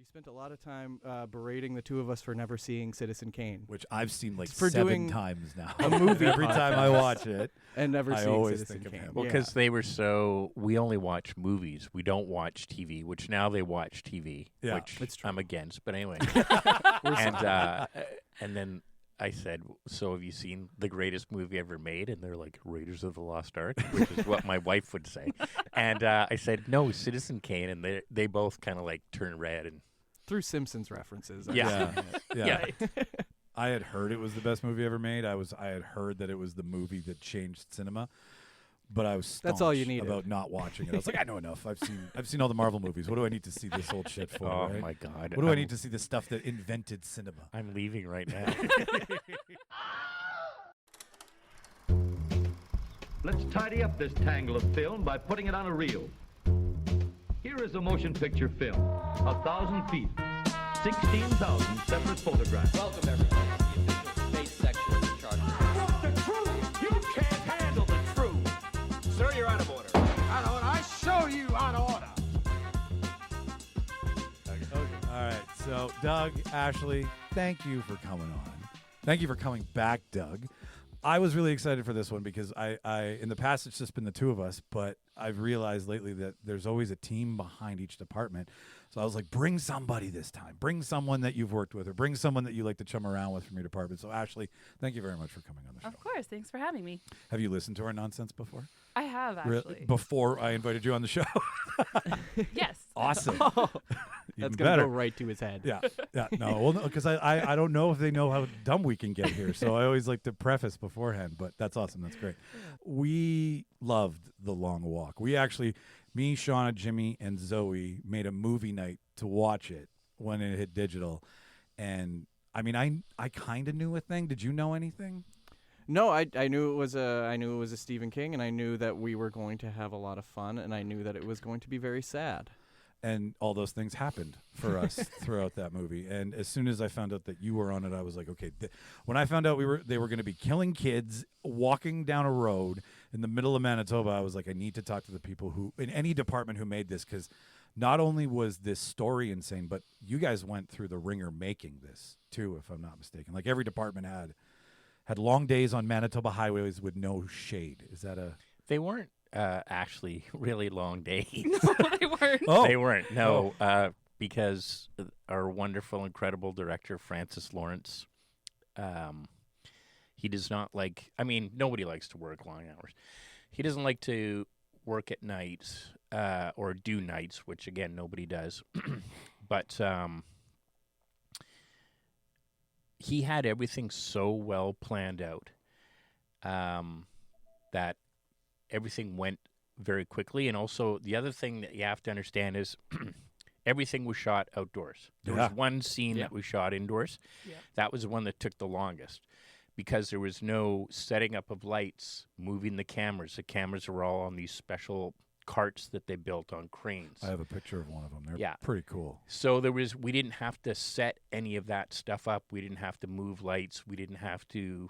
You spent a lot of time berating the two of us for never seeing Citizen Kane. Which I've seen like For 7 doing times now. a movie Every time I podcast. watch it. And never I seeing always Citizen think of Kane. him. Well, because they were we only watch movies. We don't watch TV, which now they watch TV, Yeah, which it's true. I'm against. But anyway. And then I said, so have you seen the greatest movie ever made? And they're like, Raiders of the Lost Ark, which is what my wife would say. And I said, no, Citizen Kane. And they both kind of like turn red. And Through Simpsons references. Yeah. Yeah. I had heard it was the best movie ever made. I had heard that it was the movie that changed cinema, but I was staunch That's all you needed. about not watching it. I was like, I know enough. I've seen all the Marvel movies. What do I need to see this old shit for? oh, right? my God. What do I need to see the stuff that invented cinema? I'm leaving right now. Let's tidy up this tangle of film by putting it on a reel. Here is a motion picture film, 1,000 feet, 16,000 separate photographs. Welcome, everybody, to the official space section of the charter. What's the truth? You can't handle the truth. Sir, you're out of order. Out of order. I show you out of order. All right. So, Doug, Ashley, thank you for coming on. Thank you for coming back, Doug. I was really excited for this one because I in the past it's just been the two of us, but I've realized lately that there's always a team behind each department. So I was like, bring somebody this time. Bring someone that you've worked with or bring someone that you like to chum around with from your department. So Ashley, thank you very much for coming on the show. Of course. Thanks for having me. Have you listened to our nonsense before? I have, actually. Before I invited you on the show? Yes. Awesome. That's Even going to better. go right to his head. Yeah. No, well, because I don't know if they know how dumb we can get here, so I always like to preface beforehand. But that's awesome. That's great. We loved The Long Walk. We actually, me, Shauna, Jimmy, and Zoe made a movie night to watch it when it hit digital, and I mean, I kind of knew a thing. Did you know anything? No, I knew it was a Stephen King, and I knew that we were going to have a lot of fun, and I knew that it was going to be very sad. And all those things happened for us throughout that movie. And as soon as I found out that you were on it, I was like, okay. When I found out they were going to be killing kids, walking down a road in the middle of Manitoba, I was like, I need to talk to the people who in any department who made this, because not only was this story insane, but you guys went through the ringer making this too, if I'm not mistaken. Like every department had long days on Manitoba highways with no shade. Is that a? They weren't actually really long days. No, they weren't. Oh. They weren't. No, because our wonderful, incredible director, Francis Lawrence, he does not like, I mean, nobody likes to work long hours. He doesn't like to work at night or do nights, which, again, nobody does. But he had everything so well planned out that everything went very quickly. And also, the other thing that you have to understand is everything was shot outdoors. There was one scene that we shot indoors. Yeah. That was the one that took the longest because there was no setting up of lights, moving the cameras. The cameras were all on these special carts that they built on cranes. I have a picture of one of them. They're pretty cool. So we didn't have to set any of that stuff up. We didn't have to move lights. We didn't have to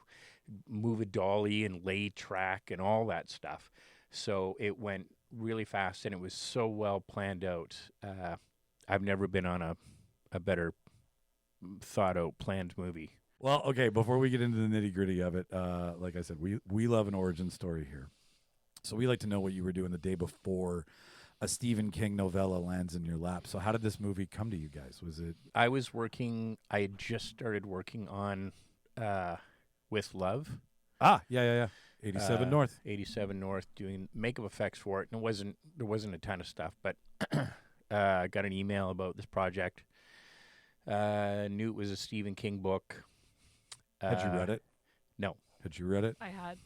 move a dolly and lay track and all that stuff. So it went really fast, and it was so well planned out. I've never been on a better thought out, planned movie. Well, okay, before we get into the nitty-gritty of it, like I said, we love an origin story here. So we like to know what you were doing the day before a Stephen King novella lands in your lap. So how did this movie come to you guys? Was it? I had just started working on With Love. Yeah. 87 North. 87 North, doing makeup effects for it. And there wasn't a ton of stuff, but I got an email about this project. Knew it was a Stephen King book. Had you read it? No. Had you read it? I had.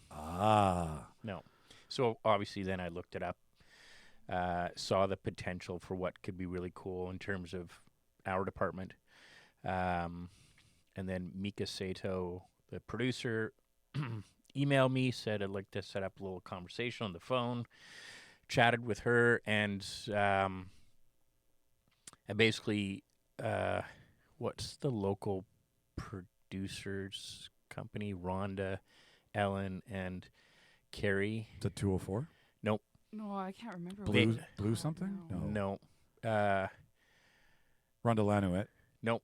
No. So obviously then I looked it up, saw the potential for what could be really cool in terms of our department. And then Mika Sato, the producer, emailed me, said I'd like to set up a little conversation on the phone, chatted with her, and I basically, what's the local producers company? Rhonda, Ellen, and Carrie. Is it 204? Nope. No, I can't remember. Blue something? No. No. Rhonda Lanuet. Nope.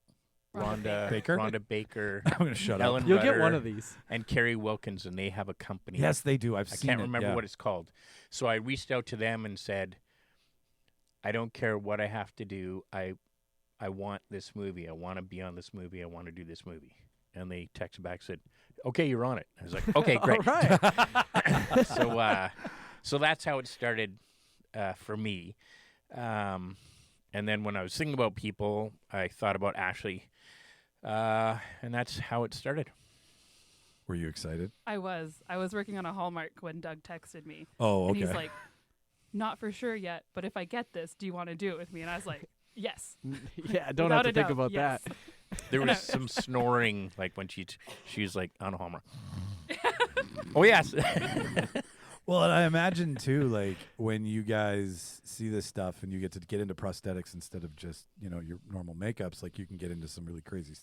Rhonda Baker? Rhonda Baker. I'm going to shut Ellen up. You'll get Rutter, one of these. And Carrie Wilkins, and they have a company. Yes, they do. I Seen can't it. remember yeah. what it's called. So I reached out to them and said, I don't care what I have to do. I want this movie. I want to be on this movie. I want to do this movie. And they texted back, said, okay, you're on it. I was like, okay, great. All right. So that's how it started for me. And then when I was thinking about people, I thought about Ashley. And that's how it started. Were you excited? I was working on a Hallmark when Doug texted me. Oh, okay. And he's like, not for sure yet, but if I get this, do you want to do it with me? And I was like, yes. Yeah, don't Without have to a think doubt, about yes. that. There was some snoring, like when she was like on a Hallmark. Oh, yes. Well, and I imagine too, like when you guys see this stuff and you get to get into prosthetics instead of just your normal makeups, like you can get into some really crazy.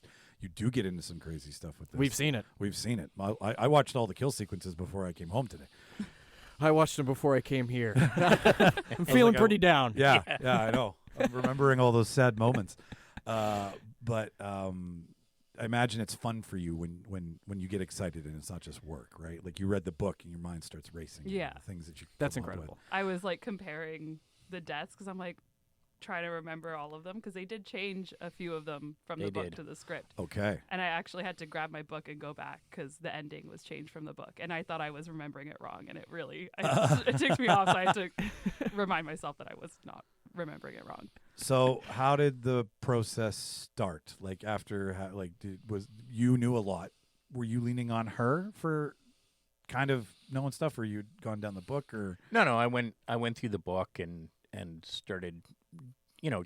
You do get into some crazy stuff with this. We've seen it. We've seen it. I watched all the kill sequences before I came home today. I watched them before I came here. I'm feeling pretty down. Yeah, I know. I'm remembering all those sad moments. But I imagine it's fun for you when you get excited and it's not just work, right? Like you read the book and your mind starts racing. Yeah. Things that you That's come up with. incredible. I was like comparing the deaths because I'm like trying to remember all of them because they did change a few of them from the They book did. to the script. Okay. And I actually had to grab my book and go back because the ending was changed from the book. And I thought I was remembering it wrong. And it really, it ticked me off. So I had to remind myself that I was not remembering it wrong. So how did the process start? Like after, you knew a lot. Were you leaning on her for kind of knowing stuff, or you'd gone down the book, or? No, I went through the book and started,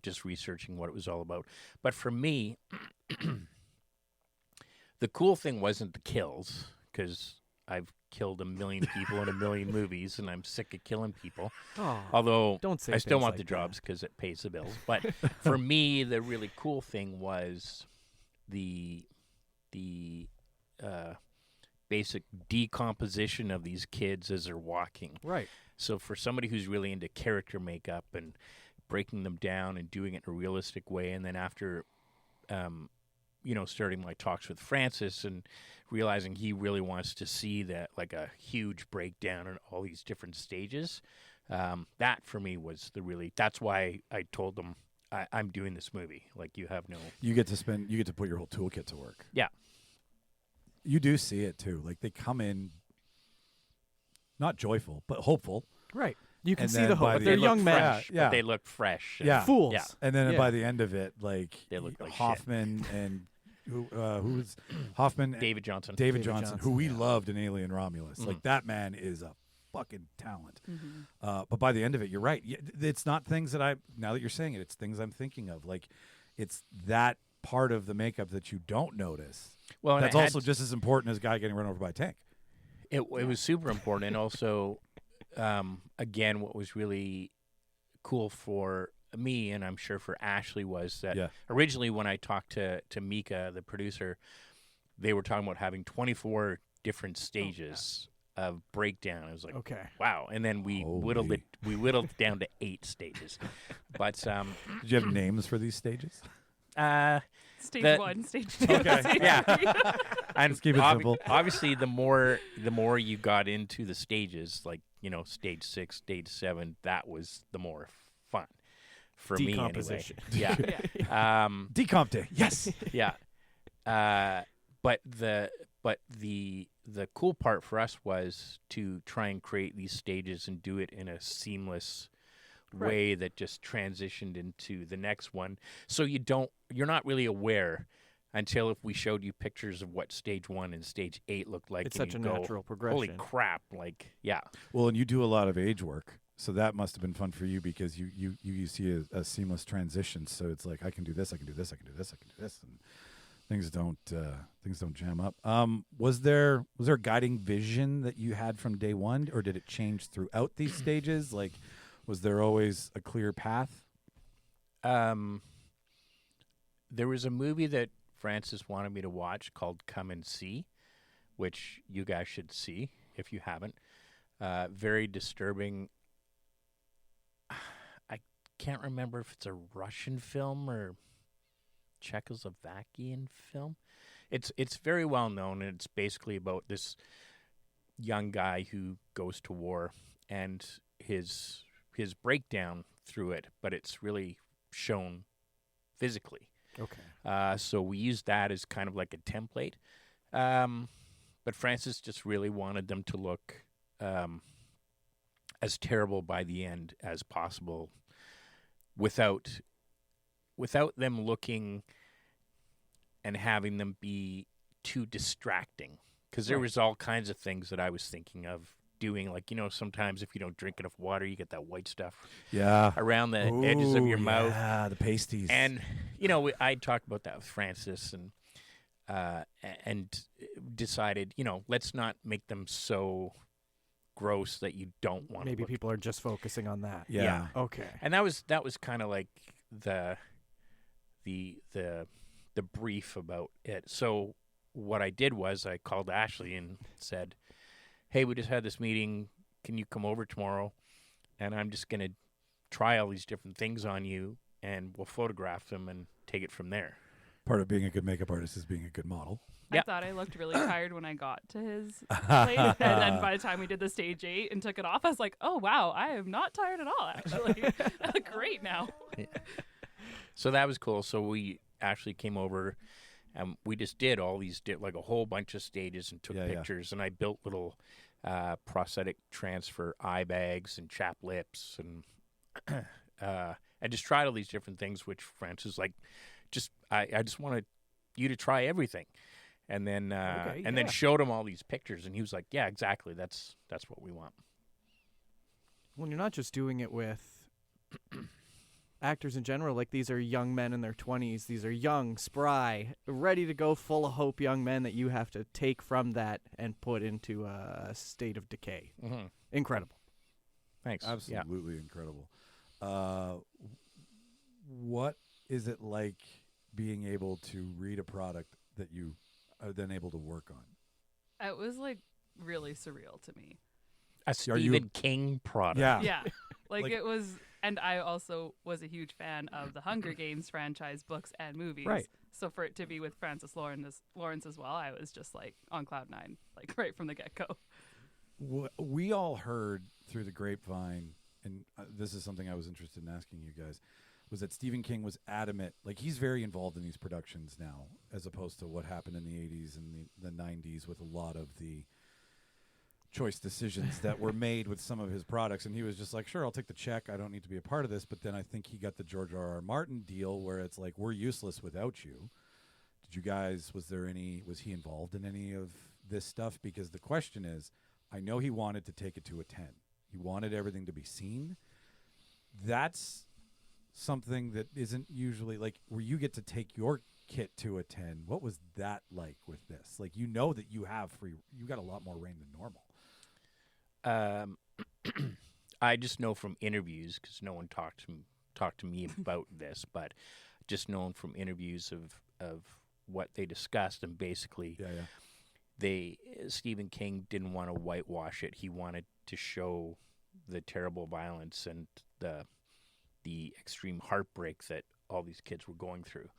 just researching what it was all about. But for me, the cool thing wasn't the kills, because I've killed a million people in a million movies, and I'm sick of killing people. Oh, Although don't say I still things want like the that. jobs because it pays the bills. But for me, the really cool thing was the basic decomposition of these kids as they're walking. Right. So for somebody who's really into character makeup and breaking them down and doing it in a realistic way, and then after, starting my talks with Francis and realizing he really wants to see that, like a huge breakdown in all these different stages, that for me was that's why I told them I'm doing this movie. Like you get to put your whole toolkit to work. Yeah. You do see it too. Like they come in not joyful, but hopeful. Right. You can And see then the by hope. the They're end- young men. Fresh, Yeah. But they look fresh. Yeah. Fools. Yeah. And then Yeah. by the end of it, like They look like shit. Hoffman and who was Hoffman? David Johnson. David David Johnson, who Johnson, we yeah. loved in Alien Romulus. Mhm. Like that man is a fucking talent. Mm-hmm. But by the end of it, you're right. It's not things that now that you're saying it, it's things I'm thinking of. Like it's that part of the makeup that you don't notice. Well, and That's it had also just as important as a guy getting run over by a tank. It was super important, and also, again, what was really cool for me, and I'm sure for Ashley, was that originally when I talked to Mika, the producer, they were talking about having 24 different stages of breakdown. I was like, Okay. wow, and then we whittled it down to 8 stages. But Did you have names for these stages? Stage 1, stage 2. Okay. Yeah. And Let's keep it simple. Obviously, the more you got into the stages, like stage 6, stage 7, that was the more fun for me. Anyway. Decomposition. Yeah. Decomp day. Yes. Yeah. But the cool part for us was to try and create these stages and do it in a seamless way that just transitioned into the next one. So you're not really aware until if we showed you pictures of what stage 1 and stage 8 looked like. It's and such a you go, natural progression. Holy crap! Like, yeah. Well, and you do a lot of age work, so that must have been fun for you because you see a seamless transition. So it's like I can do this, I can do this, I can do this, I can do this, and things don't jam up. Was there a guiding vision that you had from day one, or did it change throughout these stages? Like, was there always a clear path? There was a movie that Francis wanted me to watch called Come and See, which you guys should see if you haven't. Very disturbing. I can't remember if it's a Russian film or Czechoslovakian film. It's very well known, and it's basically about this young guy who goes to war and his breakdown through it, but it's really shown physically. Okay. So we used that as kind of like a template. But Francis just really wanted them to look as terrible by the end as possible without them looking and having them be too distracting. Because there was all kinds of things that I was thinking of doing. Like, sometimes if you don't drink enough water, you get that white stuff around the edges of your mouth. Yeah, the pasties. And, I talked about that with Francis and decided, let's not make them so gross that you don't want to Maybe look. people are just focusing on that. Yeah. Okay. And that was kind of like the brief about it. So what I did was I called Ashley and said, hey, we just had this meeting. Can you come over tomorrow? And I'm just going to try all these different things on you, and we'll photograph them and take it from there. Part of being a good makeup artist is being a good model. I thought I looked really tired when I got to his place. And then by the time we did the stage 8 and took it off, I was like, oh, wow, I am not tired at all, actually. I look great now. Yeah. So that was cool. So we actually came over and we just did all these, like a whole bunch of stages and took pictures. And I built little prosthetic transfer eye bags and chap lips. And I just tried all these different things, which Francis was like, I just wanted you to try everything. And then then showed him all these pictures, and he was like, "Yeah, exactly. That's what we want." Well, you're not just doing it with actors in general. Like, these are young men in their 20s. These are young, spry, ready to go, full of hope young men that you have to take from that and put into a state of decay. Mm-hmm. Incredible. Thanks. Absolutely incredible. What is it like being able to read a product that you are then able to work on? It was like really surreal to me. A Stephen King product. Yeah. Like it was, and I also was a huge fan of the Hunger Games franchise books and movies. Right. So for it to be with Francis Lawrence as well, I was just like on cloud nine, like right from the get-go. We all heard through the grapevine, and this is something I was interested in asking you guys, was that Stephen King was adamant, like he's very involved in these productions now, as opposed to what happened in the 80s and the 90s with a lot of the choice decisions that were made with some of his products. And he was just like, sure, I'll take the check. I don't need to be a part of this. But then I think he got the George R.R. Martin deal where it's like, we're useless without you. Did you guys, was he involved in any of this stuff? Because the question is, I know he wanted to take it to a 10. He wanted everything to be seen. That's something that isn't usually like where you get to take your kit to a 10. What was that like with this? Like, you know that you got a lot more reign than normal. I just know from interviews, because no one talked to me about this, but just known from interviews of what they discussed, and basically Stephen King didn't want to whitewash it. He wanted to show the terrible violence and the extreme heartbreak that all these kids were going through.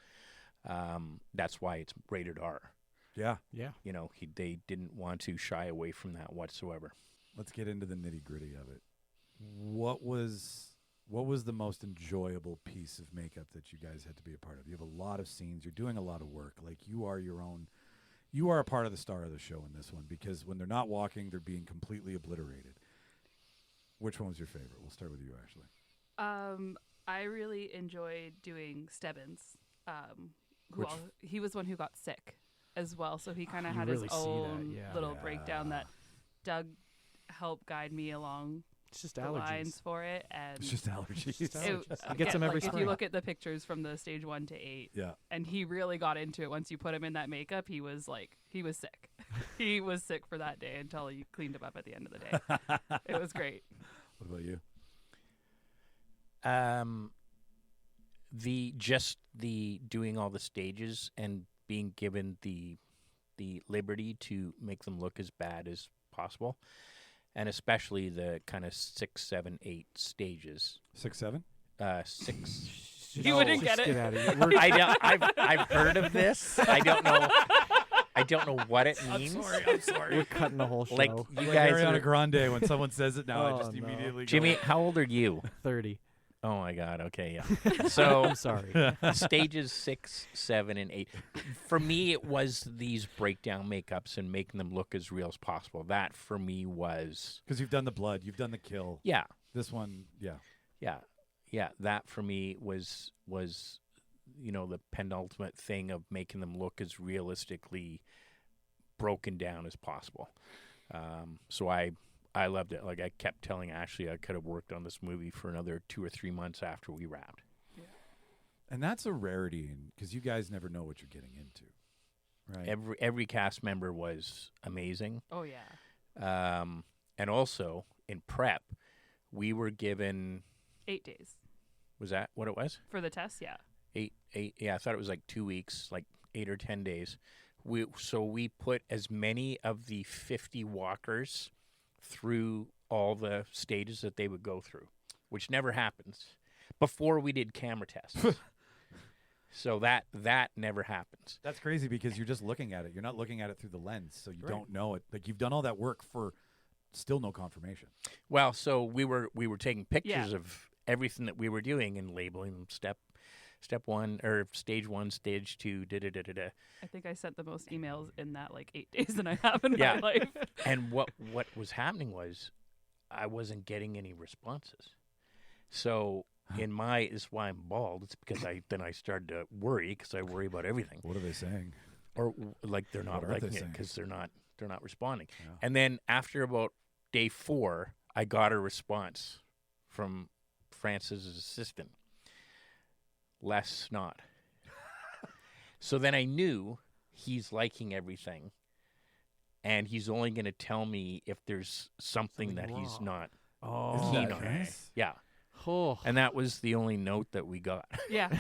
That's why it's rated R. Yeah. They didn't want to shy away from that whatsoever. Let's get into the nitty-gritty of it. What was the most enjoyable piece of makeup that you guys had to be a part of? You have a lot of scenes. You're doing a lot of work. Like, you are a part of the star of the show in this one, because when they're not walking, they're being completely obliterated. Which one was your favorite? We'll start with you, Ashley. I really enjoyed doing Stebbins. Which- He was one who got sick as well, so he kind of You had really his see that, own yeah. little breakdown that Doug helped guide me along It's just the allergies. lines for it, and It's just allergies. He gets them every like, if spring. you look at the pictures from the stage 1 to 8, Yeah. and he really got into it. Once you put him in that makeup, he was sick. He was sick for that day until you cleaned him up at the end of the day. It was great. What about you? The doing all the stages and being given the liberty to make them look as bad as possible, and especially the kind of 6, 7, 8 stages. 6, 7? 6. You wouldn't get Just it. get out of here. We're- I don't. I've heard of this. I don't know. I don't know what it means. I'm sorry. We're cutting the whole show. Like you Like guys Ariana are, Grande, when someone says it now, I Oh, just no. immediately go, Jimmy, how old are you? 30. Oh my God. Okay, yeah. So I'm sorry. stages 6, 7, and 8. For me, it was these breakdown makeups and making them look as real as possible. That for me was because you've done the blood, you've done the kill. yeah. This one, yeah. That for me was the penultimate thing of making them look as realistically broken down as possible. So I loved it. Like I kept telling Ashley I could have worked on this movie for another 2 or 3 months after we wrapped. And that's a rarity because you guys never know what you're getting into, right? Every cast member was amazing. Oh yeah. And also in prep, we were given. 8 days Was that what it was? for the test. Yeah. 8. Yeah, I thought it was like 2 weeks, like 8 or 10 days. We put as many of the 50 walkers through all the stages that they would go through, which never happens before we did camera tests. So that never happens. That's crazy because you're just looking at it. You're not looking at it through the lens, so you Right. don't know it. Like you've done all that work for still no confirmation. Well, so we were taking pictures Yeah. of everything that we were doing and labeling them step 1 or stage 1, stage 2, da da da da da. I think I sent the most emails in that 8 days than I have in Yeah. my life. And what was happening was I wasn't getting any responses. So is why I'm bald. It's because I started to worry because I worry about everything. What are they saying? Or like they're not What are they liking it saying? because they're not responding. Yeah. And then after about day 4, I got a response from Francis's assistant. Less snot. So then I knew he's liking everything, and he's only going to tell me if there's something that he's wrong. not Oh, keen that on. nice? Yeah, oh. and that was the only note that we got. Yeah.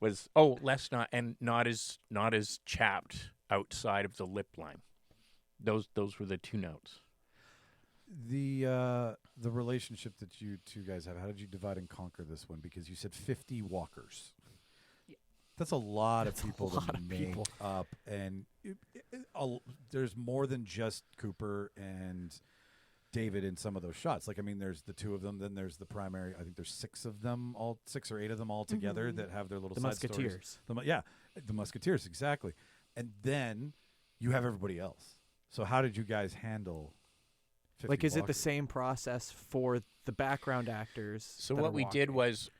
Was less snot and not as chapped outside of the lip line. Those were the 2 notes. The relationship that you two guys have, how did you divide and conquer this one? Because you said 50 walkers. Yeah. That's a lot of That's a people lot to of make people. up, and there's more than just Cooper and David in some of those shots. Like, I mean, there's the 2 of them, then there's the primary. I think there's 6 of them, 6 or 8 of them all together that have their little The side Musketeers. stories. The Musketeers, exactly. And then you have everybody else. So how did you guys handle 50 Like, is it the walkers? same process for the background actors? So that what are we did walking? was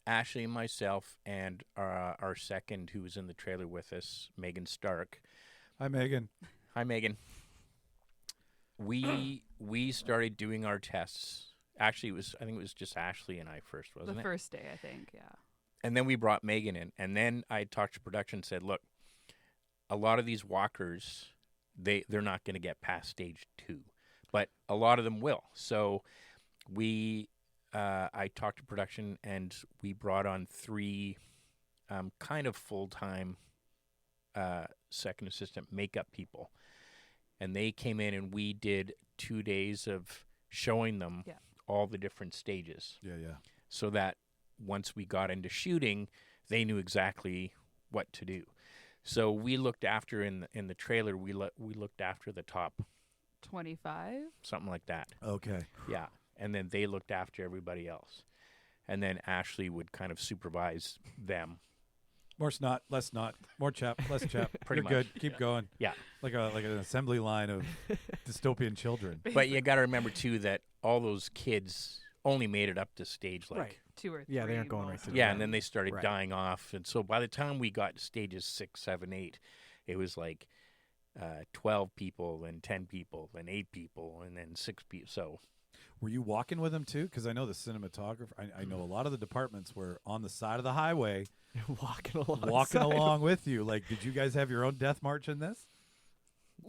Ashley and myself and our second who was in the trailer with us, Megan Stark. Hi, Megan. Hi, Megan. We started doing our tests. Actually, I think it was just Ashley and I first, wasn't The it? first day, I think. Yeah. And then we brought Megan in, and then I talked to production and said, look, a lot of these walkers, they're not going to get past stage 2, but a lot of them will. So I talked to production, and we brought on 3 kind of full-time second assistant makeup people. And they came in, and we did 2 days of showing them Yeah. all the different stages, Yeah. so that once we got into shooting, they knew exactly what to do. So we looked after in the trailer. We looked after the top, 25. something like that. Okay. Yeah, and then they looked after everybody else, and then Ashley would kind of supervise them. More snot, less snot. More chap, less chap. Pretty You're much. good. Keep going. Yeah, Like an assembly line of dystopian children. but you got to remember too that all those kids only made it up to stage like. Right. 2 or 3. Yeah, they aren't going right most to of the Yeah, them. and then they started Right. dying off, and so by the time we got to stages 6, 7, 8, it was like 12 people, and 10 people, and 8 people, and then 6 people. So Were you walking with them too? Because I know the cinematographer. I know a lot of the departments were on the side of the highway, walking along. walking along with you. Like, did you guys have your own death march in this?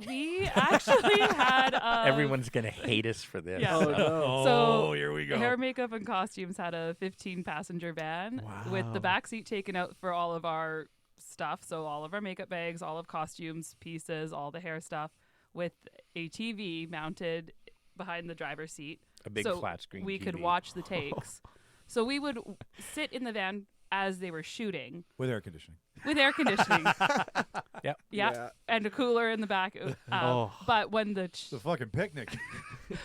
We actually had. everyone's gonna hate us for this. Yeah. Oh, no. So, here we go. Hair, makeup, and costumes had a 15-passenger van with the Wow. back seat taken out for all of our stuff. So all of our makeup bags, all of costumes, pieces, all the hair stuff, with a TV mounted behind the driver's seat. A big so flat screen we could TV. watch the takes. So we would sit in the van as they were shooting With air conditioning. with air conditioning. Yep. Yeah, and a cooler in the back. But when It's a fucking picnic.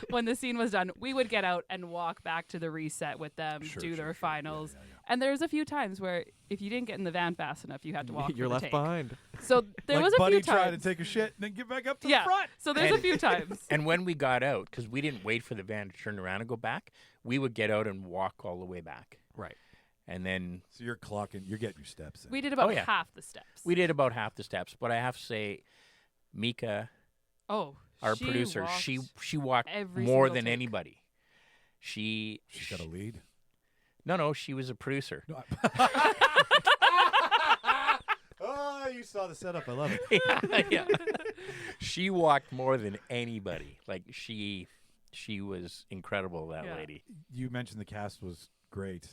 when the scene was done, we would get out and walk back to the reset with them, do their finals. Yeah. And there's a few times where if you didn't get in the van fast enough, you had to walk. You're for the left take. behind. So there like was a Buddy few tried times. to take a shit and then get back up to yeah. the front. So there's a And- few times. And when we got out, because we didn't wait for the van to turn around and go back, we would get out and walk all the way back. Right. And then So you're clocking, you're getting your steps in. We did about Oh, yeah. half the steps. we did about half the steps. But I have to say, Mika, Oh, our she producer, walked she walked every more single than take. anybody. She's got a lead. No, she was a producer. No, oh, you saw the setup. I love it. yeah. She walked more than anybody. Like she was incredible, that Yeah. lady. You mentioned the cast was great.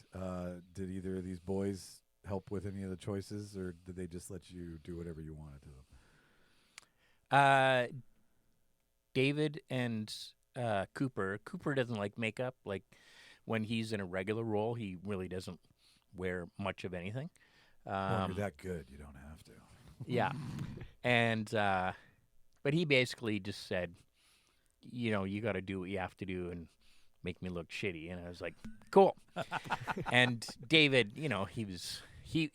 Did either of these boys help with any of the choices, or did they just let you do whatever you wanted to them? David and Cooper. Cooper doesn't like makeup. Like when he's in a regular role, he really doesn't wear much of anything. Well, you're that good. You don't have to. Yeah. And but he basically just said, you know, you got to do what you have to do and make me look shitty. And I was like, cool. And David, you know,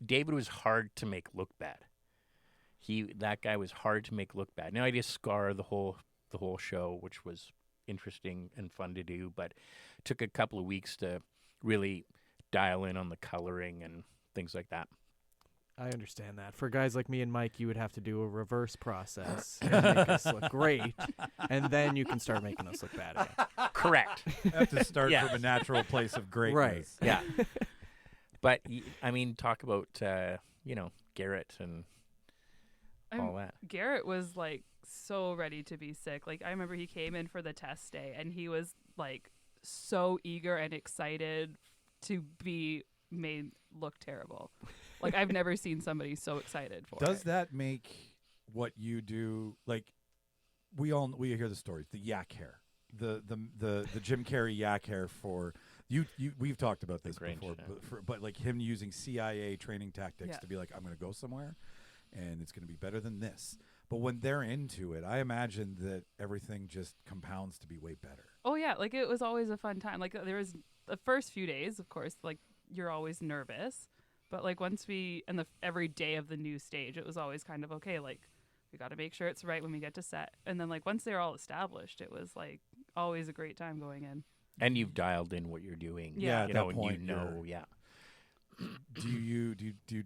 David was hard to make look bad. That guy was hard to make look bad. Now I just scar the whole show, which was interesting and fun to do, but took a couple of weeks to really dial in on the coloring and things like that. I understand that. For guys like me and Mike, you would have to do a reverse process and make us look great, and then you can start making us look bad again. Correct. Have to start Yeah. from a natural place of greatness. Right. Yeah. But I mean, talk about you know, Garrett and all that. Garrett was like so ready to be sick. Like I remember he came in for the test day and he was like so eager and excited to be made look terrible. Like I've never seen somebody so excited for Does it. that make what you do, like we hear the stories, the yak hair, the Jim Carrey yak hair for you we've talked about this Grinch, before, yeah. but like him using CIA training tactics Yeah. to be like, I'm going to go somewhere and it's going to be better than this. But when they're into it, I imagine that everything just compounds to be way better. Oh yeah, like it was always a fun time. Like there was the first few days, of course, like you're always nervous, but like once every day of the new stage, it was always kind of okay. Like we got to make sure it's right when we get to set, and then like once they're all established, it was like always a great time going in. And you've dialed in what you're doing. Yeah, at You that know, and point, you know, yeah. Do you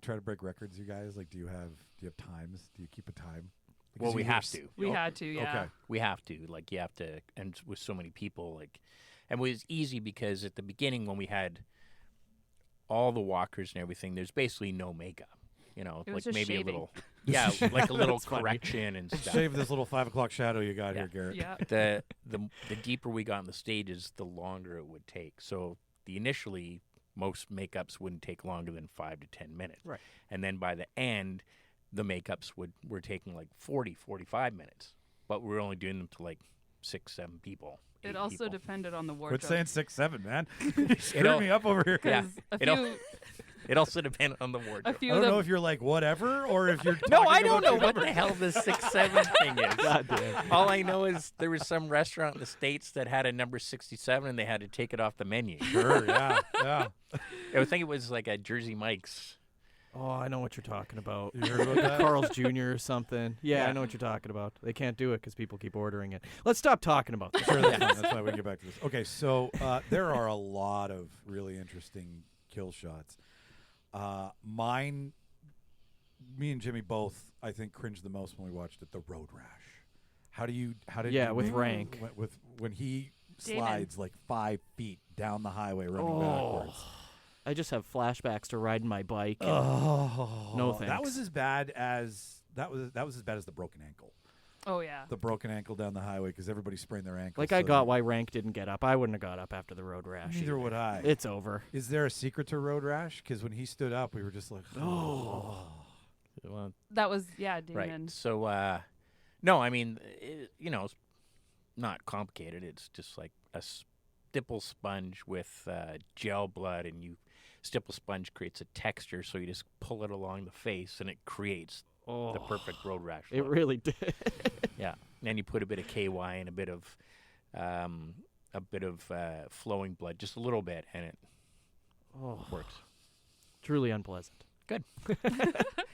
try to break records, you guys? Like, do you have times? Do you keep a time? Because Well, we you hear have s- to. We Oh, had to, yeah. Okay. We have to. Like, you have to. And with so many people, like, and it was easy because at the beginning when we had all the walkers and everything, there's basically no makeup. You know, It was like just maybe shaving. a little, yeah, like a little That's funny. correction and stuff. Shave this little 5 o'clock shadow you got Yeah. here, Garrett. Yeah. The deeper we got in the stages, the longer it would take. So initially, most makeups wouldn't take longer than 5 to 10 minutes. Right. And then by the end, the makeups were taking like 40, 45 minutes. But we were only doing them to like 6, 7 people. It 8 also people. depended on the Quit wardrobe. saying 6, 7, man. It'll- Screw me up over here. Yeah. 'Cause a It al- few, It also depended on the a wardrobe. few I of don't know them, if you're like whatever or if you're No, talking I don't about know your what number. the hell this 6-7 thing is. God damn. All I know is there was some restaurant in the States that had a number 67 and they had to take it off the menu. Sure, yeah, yeah. I think it was like a Jersey Mike's. Oh, I know what you're talking about. You heard about that? Carl's Jr. or something. Yeah, Yeah. I know what you're talking about. They can't do it because people keep ordering it. Let's stop talking about this. Sure, that's why we get back to this. Okay, so there are a lot of really interesting kill shots. Me and Jimmy both, I think, cringed the most when we watched it. The road rash. How did Yeah, you with make- rank. when he Damon. slides like 5 feet down the highway running Oh. backwards. I just have flashbacks to riding my bike. and- Oh No That thanks. was as bad as as bad as the broken ankle. oh yeah. The broken ankle down the highway because everybody sprained their ankle. Like I got why Rank didn't get up. I wouldn't have got up after the road rash. Neither either. would I. It's over. Is there a secret to road rash? Because when he stood up, we were just like, Well, That was, yeah, Damon. right. So, no, I mean, you know, it's not complicated. It's just like stipple sponge with gel blood, and stipple sponge creates a texture, so you just pull it along the face, and it creates the perfect road rash It look. really did. Yeah, and then you put a bit of KY and a bit of flowing blood, just a little bit, and it works. Truly unpleasant. Good.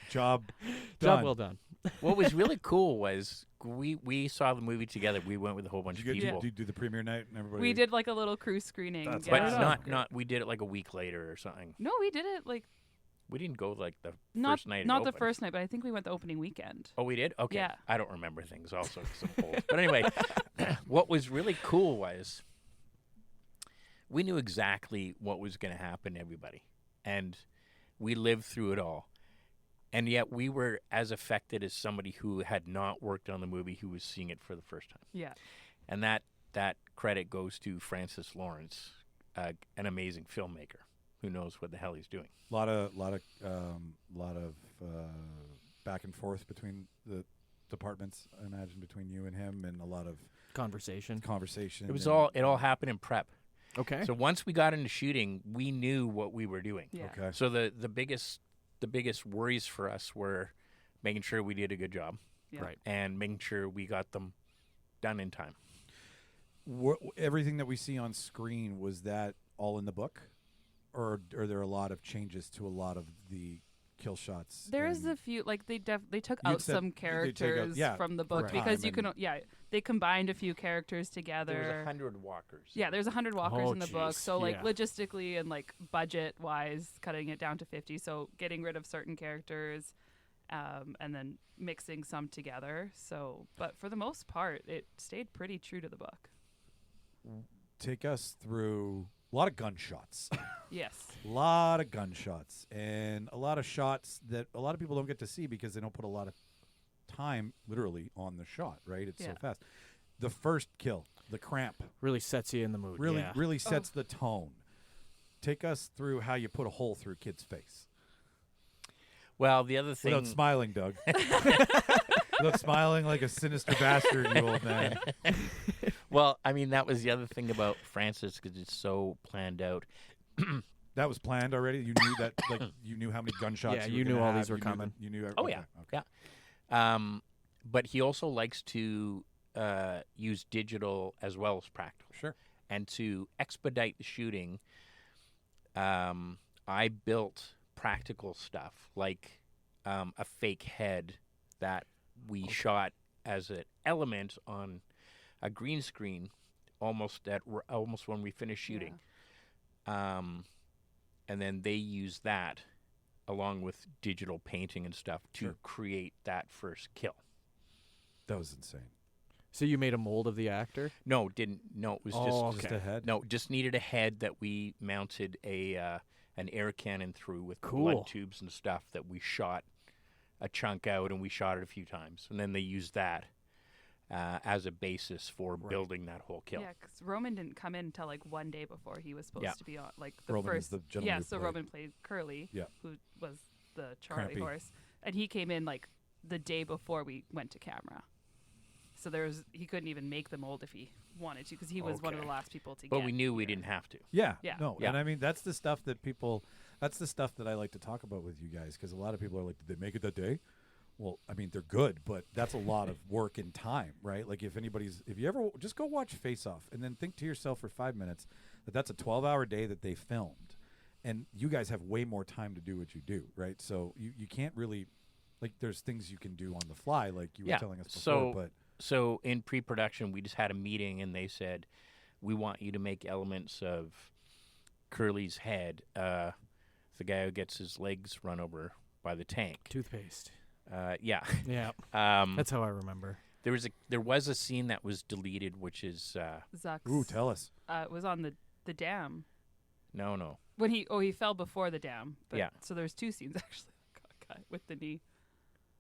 Job Job done. well done. What was really cool was we saw the movie together. We went with a whole bunch Did you of get people. do the premiere night and everybody? We did like a little cruise screening. That's But awesome. not we did it like a week later or something. No, we did it like We didn't go like the not first night. it not the opened. first night, but I think we went the opening weekend. Oh, we did? Okay. Yeah. I don't remember things also because I'm old. But anyway, what was really cool was we knew exactly what was going to happen to everybody. And we lived through it all. And yet we were as affected as somebody who had not worked on the movie who was seeing it for the first time. Yeah. And that credit goes to Francis Lawrence, an amazing filmmaker who knows what the hell he's doing. A lot of back and forth between the departments. I imagine between you and him, and a lot of Conversation. conversation. It and- all happened in prep. Okay. So once we got into shooting, we knew what we were doing. Yeah. Okay. So the biggest worries for us were making sure we did a good job Yeah. Right. and making sure we got them done in time. Everything that we see on screen, was that all in the book, or are there a lot of changes to a lot of the kill shots? There is and- a few like they took You'd out said some they take out- characters yeah, from the book right. because Time you can and- they combined a few characters There together. was 100 walkers. Yeah, there's 100 walkers Oh, in the book. jeez. So like Yeah. logistically and like budget wise, cutting it down to 50. So getting rid of certain characters, and then mixing some together. So, but for the most part, it stayed pretty true to the book. Take us through a lot of gunshots. Yes. A lot of gunshots, and a lot of shots that a lot of people don't get to see because they don't put a lot of time literally on the shot, right? It's so Yeah. fast. The first kill, the cramp, Really sets you in the mood. really yeah. really sets the tone. Take us through how you put a hole through a kid's face. Well, the other thing. Without smiling, Doug. Without smiling like a sinister bastard, you old man. Well, I mean, that was the other thing about Francis because it's so planned out. That was planned already. You knew that, like you knew how many gunshots. Yeah, you you were knew gonna all have, these were you knew coming. You knew. Oh, okay, yeah. Okay. Yeah. But he also likes to use digital as well as practical. Sure. And to expedite the shooting, I built practical stuff like a fake head that we shot as an element on a green screen almost when we finished shooting. And then they use that along with digital painting and stuff to Sure. create that first kill. That was insane. So you made a mold of the actor? No, didn't. No, it was Oh, just Just a head. no, just needed a head that we mounted an air cannon through with Cool. blood tubes and stuff that we shot a chunk out and we shot it a few times, and then they used that as a basis for building that whole kill. Yeah, because Roman didn't come in until like one day before he was supposed Yeah. to be on. Like the Roman is first, the gentleman yeah. who So played- Roman played Curly, Yeah. who was the Charlie Crampy. horse, and he came in like the day before we went to camera. So he couldn't even make the mold if he wanted to because he was one of the Okay. last people to But get we knew we here. didn't have to. Yeah. Yeah. No. Yeah. And I mean, that's the stuff that that's the stuff that I like to talk about with you guys, because a lot of people are like, did they make it that day? Well, I mean, they're good, but that's a lot of work and time, right? Like if you ever just go watch Face Off and then think to yourself for 5 minutes that that's a 12-hour day that they filmed, and you guys have way more time to do what you do, right? So you can't really, like, there's things you can do on the fly, like you were telling us before, but So in pre-production, we just had a meeting, and they said, "We want you to make elements of Curly's head, the guy who gets his legs run over by the tank." Toothpaste. Yeah. Yeah. Um, That's how I remember. there was a scene that was deleted, which is Zuck's. ooh, tell us. It was on the dam no. when he fell before the dam. But, Yeah. So there's two scenes actually that got cut with the knee.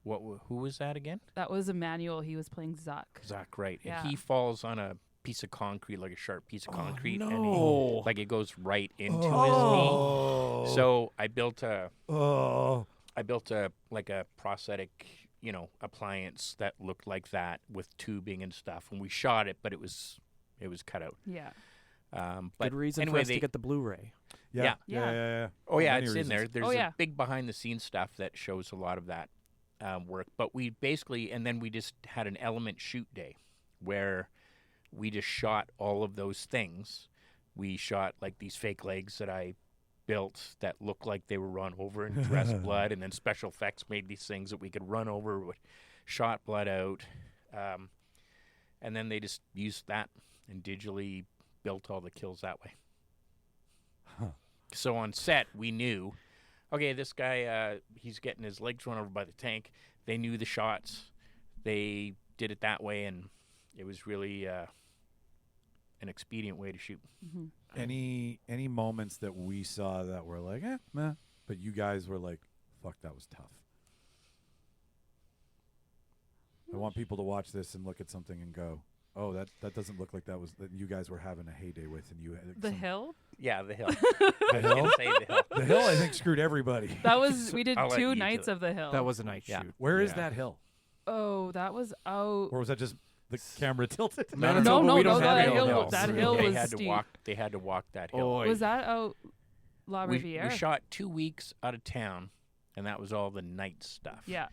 Who was that again? That was Emmanuel. He was playing Zuck. Zach, right? Yeah. And he falls on a piece of concrete, like a sharp piece of concrete, and no. like it goes right into his knee. Oh. So I built a Oh. like a prosthetic, appliance that looked like that with tubing and stuff, and we shot it, but it was cut out. Yeah. But Good reason anyway, for us to get the Blu-ray. Yeah. Yeah. Oh yeah, Many it's reasons. in there. There's Oh, yeah. a big behind-the-scenes stuff that shows a lot of that work. But we basically, and then we just had an element shoot day where we just shot all of those things. We shot like these fake legs that I built that looked like they were run over and dressed blood, and then special effects made these things that we could run over with, shot blood out, and then they just used that and digitally built all the kills that way. So on set, we knew, okay, this guy, he's getting his legs run over by the tank. They knew the shots. They did it that way, and it was really an expedient way to shoot. Mm-hmm. Any moments that we saw that were like, meh, but you guys were like, fuck, that was tough. I want people to watch this and look at something and go, oh, that doesn't look like that you guys were having a heyday with, and you had The Hill? Yeah, the hill. The Hill? Say the hill. The Hill, I think, screwed everybody. That was, we did I'll let 2 you nights do it. of The Hill. That was a night Yeah. shoot. Where is Yeah. that hill? Oh, that was out. Or was that just the camera tilted? No, No, we don't have that any hill, hills. that Really? hill They was had to steep. walk. They had to walk that hill. Oy. Was that out La we Riviera? shot 2 weeks out of town, and that was all the night stuff. Yeah,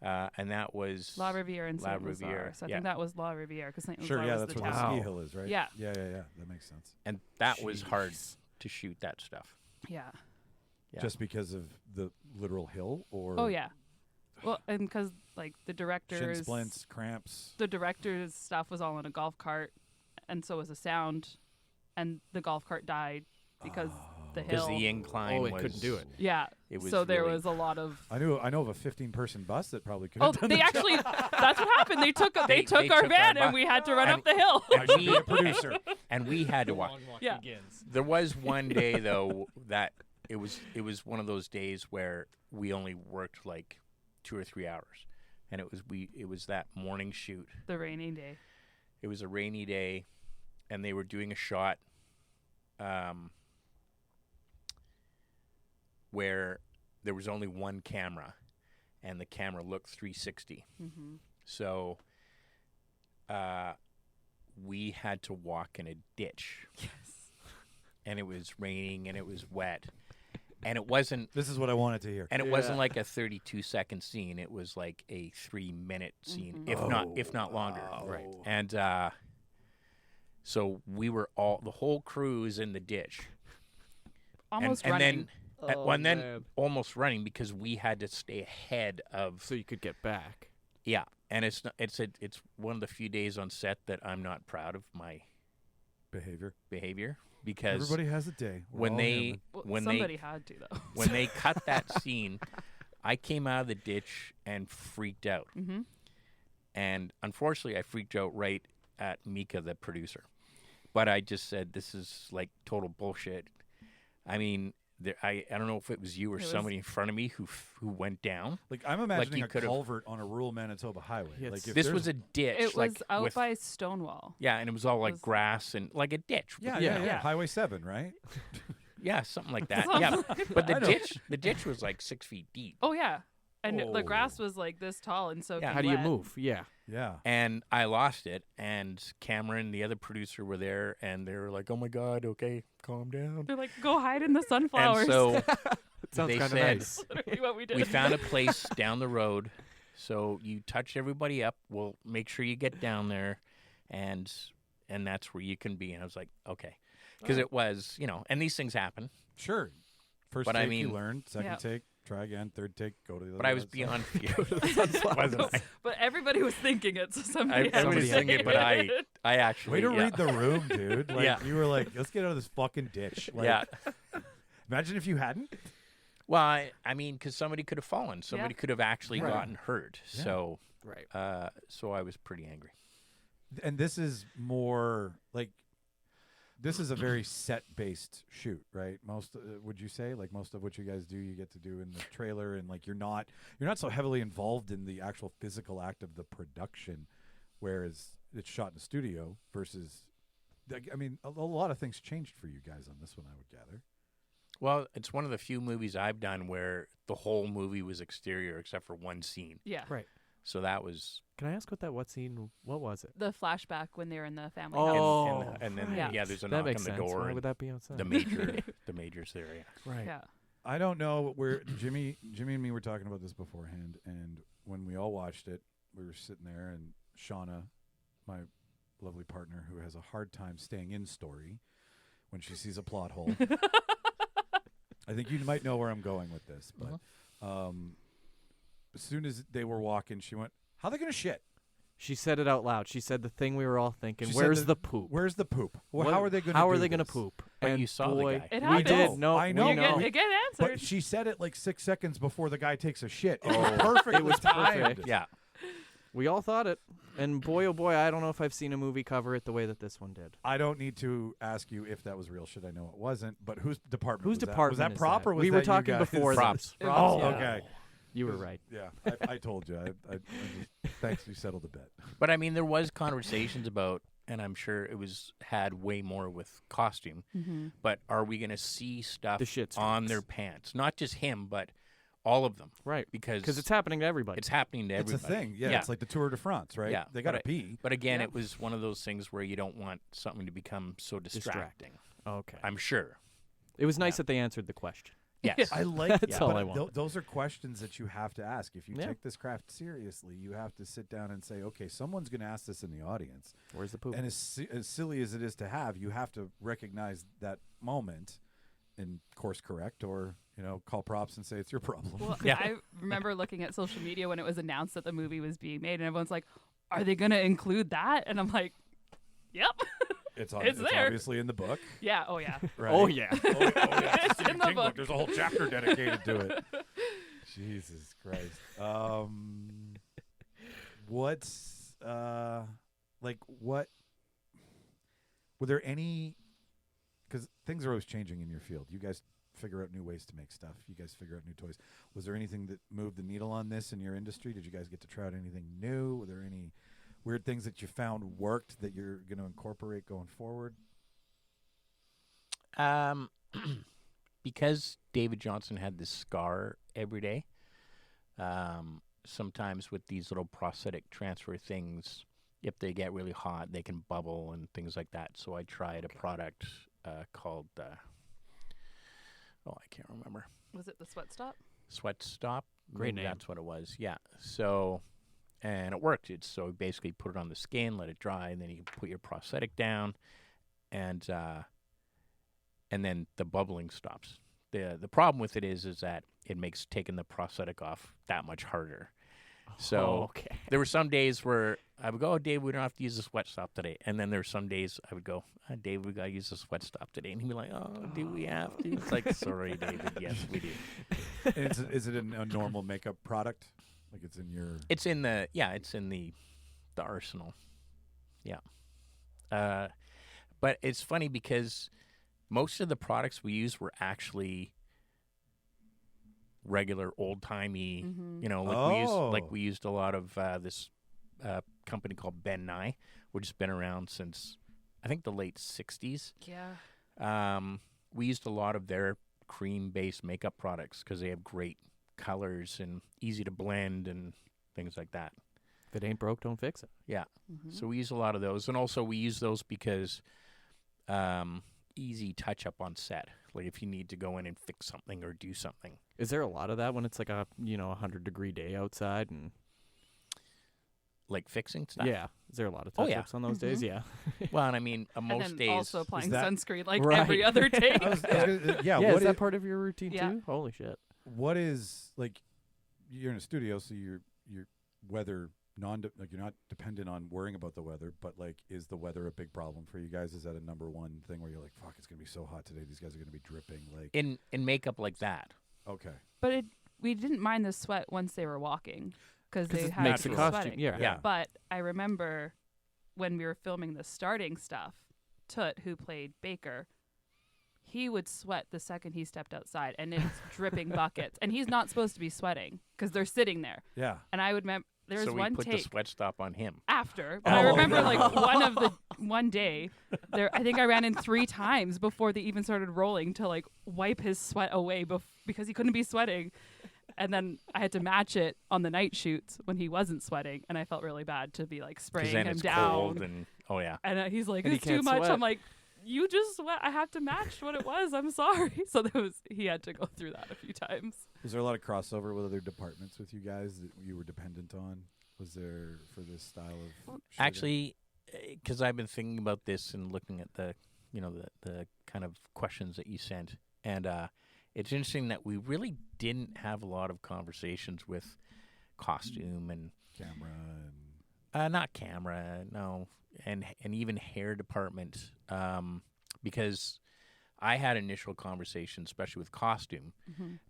and that was La Riviera and La St. Lazare. Riviera, So I yeah. think that was La Riviera because St. Sure, Lazare yeah, was that's the where town. the Wow. ski hill is, right? Yeah. Yeah. That makes sense. and that was hard Jeez. to shoot that stuff. Yeah. Yeah. Just because of the literal hill, or Oh yeah. Well, and because like the shin director's splints, cramps. the director's stuff was all in a golf cart, and so was the sound, and the golf cart died because the Because hill. the incline Oh, it was, couldn't do it. Yeah. It was so there really- was a lot of. I know of a 15-person bus that probably could Oh, have done they the actually. That's what happened. They took They took took our our van bus. and we had to run And- up the hill. job. I should be a producer. and we had to walk. Yeah. There was one day though that it was one of those days where we only worked like 2 or 3 hours, and it was that morning shoot. The rainy day. It was a rainy day, and they were doing a shot where there was only one camera, and the camera looked 360. Mm-hmm. So we had to walk in a ditch. Yes. And it was raining, and it was wet. And it wasn't This is what I wanted to hear. and it wasn't like a 32-second scene. It was like a 3-minute scene, if not longer. Right. And so we were the whole crew is in the ditch. Almost and running. then almost running because we had to stay ahead of. So you could get back. Yeah, and it's one of the few days on set that I'm not proud of my behavior because Everybody has a day. We're when all they human. Well, when somebody they had to though. when they cut that scene, I came out of the ditch and freaked out. Mm-hmm. And unfortunately, I freaked out right at Mika, the producer. But I just said, this is like total bullshit. I mean, I don't know if it was you or It was- somebody in front of me who who went down. Like I'm imagining you a could've- culvert on a rural Manitoba highway. Yeah, Like if This there's- was a ditch. It like, was out with- by Stonewall. Yeah, and it was all like was- grass and like a ditch. yeah, Yeah. Highway 7, right? Yeah, something like that. Yeah, but the ditch was like 6 feet deep. Oh yeah, and Oh. the grass was like this tall and so. Yeah. How do you move? Yeah. Yeah. And I lost it, and Cameron, the other producer, were there, and they were like, "Oh my God, okay, calm down." They're like, go hide in the sunflowers. And so It sounds They kind of said- nice. Literally what we did. we found a place down the road, so you touch everybody up. We'll make sure you get down there, and that's where you can be. And I was like, okay, because it was, and these things happen. Sure. First But take I mean- you learn, second Yeah. take, try again, third take, go to the other But I was side. beyond fear, wasn't I? But everybody was thinking it, so somebody. had to Everybody was say thinking it, but I actually Way to yeah. read the room, dude. Like, Yeah. you were like, let's get out of this fucking ditch. Like, Yeah. Imagine if you hadn't. Well, I mean, because somebody could have fallen. Somebody could have actually Right. gotten hurt. Yeah. So, Right. so I was pretty angry. And this is more like, this is a very set-based shoot, right? Most, would you say, like most of what you guys do, you get to do in the trailer, and like you're not so heavily involved in the actual physical act of the production, whereas it's shot in the studio versus, like, I mean, a lot of things changed for you guys on this one, I would gather. Well, it's one of the few movies I've done where the whole movie was exterior except for one scene. Yeah. Right. So that was Can I ask what scene? What was it? The flashback when they were in the family Oh, house. and then right. there's a that knock on makes the sense. door. Why and would that be outside? the major's there. Yeah. Right. Yeah. I don't know where Jimmy and me were talking about this beforehand, and when we all watched it, we were sitting there, and Shauna, my lovely partner, who has a hard time staying in story when she sees a plot hole. I think you might know where I'm going with this, but as soon as they were walking, she went, "How are they gonna shit?" She said it out loud. She said the thing we were all thinking. She said Where's the poop? Where's the poop? Well, What- how are they gonna? How do are they gonna this? poop? But and you saw the boy, guy. It we happens. did. No, I know. we know. It get answered. But she said it like 6 seconds before the guy takes a shit. It Oh. was perfect. It was perfect. Yeah. We all thought it. And boy, oh boy, I don't know if I've seen a movie cover it the way that this one did. I don't need to ask you if that was real. Should I know it wasn't? But whose department? Whose was department that is prop that? or was we that were you talking guys? before Props. this. Oh, Yeah. okay. You were right. Yeah, I told you. I just, thanks, you settled the bet. But I mean, there was conversations about, and I'm sure it was had way more with costume. Mm-hmm. But are we going to see stuff The shit on streaks. their pants? Not just him, but all of them. Right. Because it's happening to everybody. it's happening to It's everybody. a thing. Yeah, Yeah. it's like the Tour de France, right? Yeah, They got to but pee. But again, Yeah. it was one of those things where you don't want something to become so distracting. Okay. I'm sure. It was nice Yeah. that they answered the question. Yes. I like That's that. all But I want. those are questions that you have to ask. If you Yeah. take this craft seriously, you have to sit down and say, okay, someone's going to ask this in the audience. Where's the poop? And as silly as it is to have, you have to recognize that moment and course correct, or call props and say it's your problem. Well, Yeah. I remember looking at social media when it was announced that the movie was being made, and everyone's like, "Are they going to include that?" And I'm like, "Yep, It's It's there. obviously in the book, yeah, oh yeah." right? Oh yeah. oh yeah, It's in the book. There's a whole chapter dedicated to it. Jesus Christ. What's what? Were there any? Because things are always changing in your field. You guys figure out new ways to make stuff. You guys figure out new toys. Was there anything that moved the needle on this in your industry? Did you guys get to try out anything new? Were there any weird things that you found worked that you're going to incorporate going forward? Because David Johnson had this scar every day, sometimes with these little prosthetic transfer things, if they get really hot, they can bubble and things like that. So I tried a product called, I can't remember. Was it the Sweat Stop? Sweat Stop. Great Maybe name. That's what it was. Yeah. So, and it worked. So you basically put it on the skin, let it dry, and then you can put your prosthetic down, and then the bubbling stops. The problem with it is that it makes taking the prosthetic off that much harder. So okay. there were some days where I would go, "Oh, Dave, we don't have to use the Sweat Stop today." And then there were some days I would go, "Dave, we got to use the Sweat Stop today." And he'd be like, "Oh, do we have to?" It's like, "Sorry, David. Yes, we do." And is it a normal makeup product? Like it's in your... It's in the arsenal. Yeah. But it's funny because most of the products we use were actually regular old-timey, Mm-hmm. we used a lot of this company called Ben Nye, which has been around since I think the late 60s. Yeah. We used a lot of their cream-based makeup products because they have great colors and easy to blend and things like that. If it ain't broke, don't fix it. Yeah. Mm-hmm. So we use a lot of those. And also we use those because easy touch-up on set. Like if you need to go in and fix something or do something. Is there a lot of that when it's like a 100-degree day outside and Like fixing stuff? yeah? Is there a lot of Oh, yeah. touch-ups on those days? Yeah. Well, and I mean, And most then days... also applying that- sunscreen like Right. every other day. I was gonna, Yeah. what is that part of your routine Yeah. too? Holy shit. what is, like, you're in a studio, so you're weather you're not dependent on worrying about the weather, but like, is the weather a big problem for you guys? Is that a number one thing where you're like, fuck, it's gonna be so hot today, these guys are gonna be dripping? Like, in makeup like that. okay, But we didn't mind the sweat once they were walking because they it had makes to the be costume. sweating. Yeah. Yeah. But I remember when we were filming the starting stuff, Tut, who played Baker, he would sweat the second he stepped outside, and it's dripping buckets. And he's not supposed to be sweating because they're sitting there. yeah, And I would remember there was So we one put the take Sweat Stop on him. after, but I Oh, remember no. like one day there. I think I ran in 3 times before they even started rolling to like wipe his sweat away because he couldn't be sweating. And then I had to match it on the night shoots when he wasn't sweating, and I felt really bad to be like spraying then him it's down. cold and And he's like, And he "It's too can't much." sweat. I'm like, "You just sweat. I have to match what it was. I'm sorry." So he had to go through that a few times. Was there a lot of crossover with other departments with you guys that you were dependent on? Was there for this style of shooting? actually, because I've been thinking about this and looking at the kind of questions that you sent, and it's interesting that we really didn't have a lot of conversations with costume and camera and not camera, no, and even hair department, because I had initial conversations, especially with costume,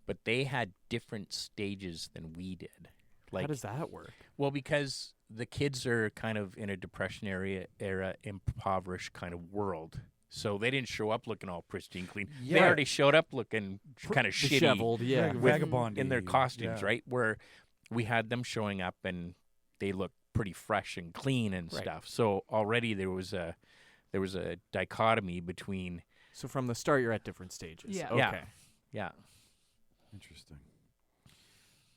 but they had different stages than we did. How does that work? Well, because the kids are kind of in a Depression era impoverished kind of world. So they didn't show up looking all pristine clean. They Yeah. already showed up looking kind of shitty Disheveled, yeah. vagabond in their costumes, yeah. right? Where we had them showing up and they looked pretty fresh and clean and Right. stuff. So already there was a dichotomy between So from the start, you're at different stages. Yeah. Okay. yeah. Interesting.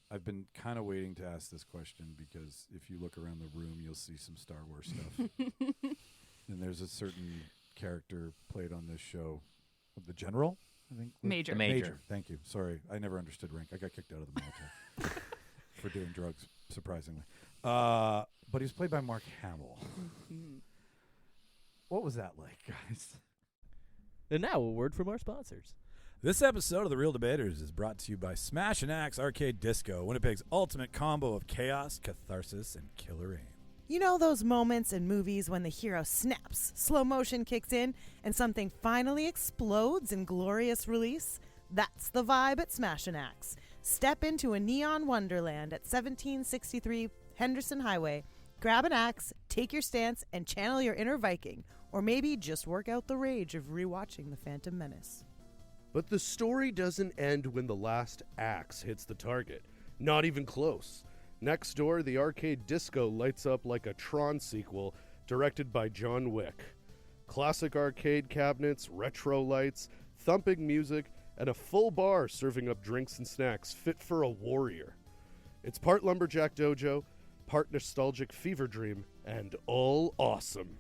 I've been kind of waiting to ask this question because if you look around the room, you'll see some Star Wars stuff. And there's a certain character played on this show, the General, I think. Major. The Major. Thank you. Sorry, I never understood rank. I got kicked out of the military for doing drugs, surprisingly. But he was played by Mark Hamill. What was that like, guys? And now a word from our sponsors. This episode of The Real Debaters is brought to you by Smash and Axe Arcade Disco, Winnipeg's ultimate combo of chaos, catharsis, and killer aim. You know those moments in movies when the hero snaps, slow motion kicks in, and something finally explodes in glorious release? That's the vibe at Smash and Axe. Step into a neon wonderland at 1763 Henderson Highway, grab an axe, take your stance, and channel your inner Viking, or maybe just work out the rage of rewatching The Phantom Menace. But the story doesn't end when the last axe hits the target. Not even close. Next door, the arcade disco lights up like a Tron sequel directed by John Wick. Classic arcade cabinets, retro lights, thumping music, and a full bar serving up drinks and snacks fit for a warrior. It's part Lumberjack Dojo, part nostalgic fever dream, and all awesome.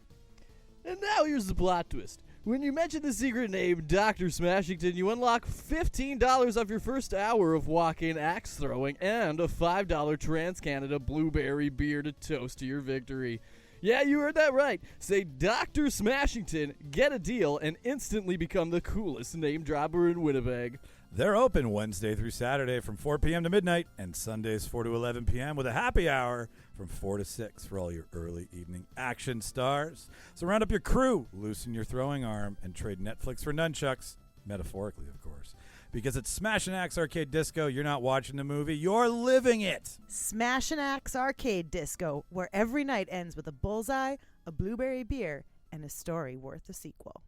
And now here's the plot twist. When you mention the secret name Dr. Smashington, you unlock $15 off your first hour of walk-in axe throwing and a $5 Trans-Canada blueberry beer to toast to your victory. Yeah, you heard that right. Say Dr. Smashington, get a deal, and instantly become the coolest name dropper in Winnipeg. They're open Wednesday through Saturday from 4 p.m. to midnight and Sundays 4 to 11 p.m. with a happy hour from 4 to 6 for all your early evening action stars. So round up your crew, loosen your throwing arm, and trade Netflix for nunchucks, metaphorically, of course. Because at Smash and Axe Arcade Disco, you're not watching the movie, you're living it. Smash and Axe Arcade Disco, where every night ends with a bullseye, a blueberry beer, and a story worth a sequel.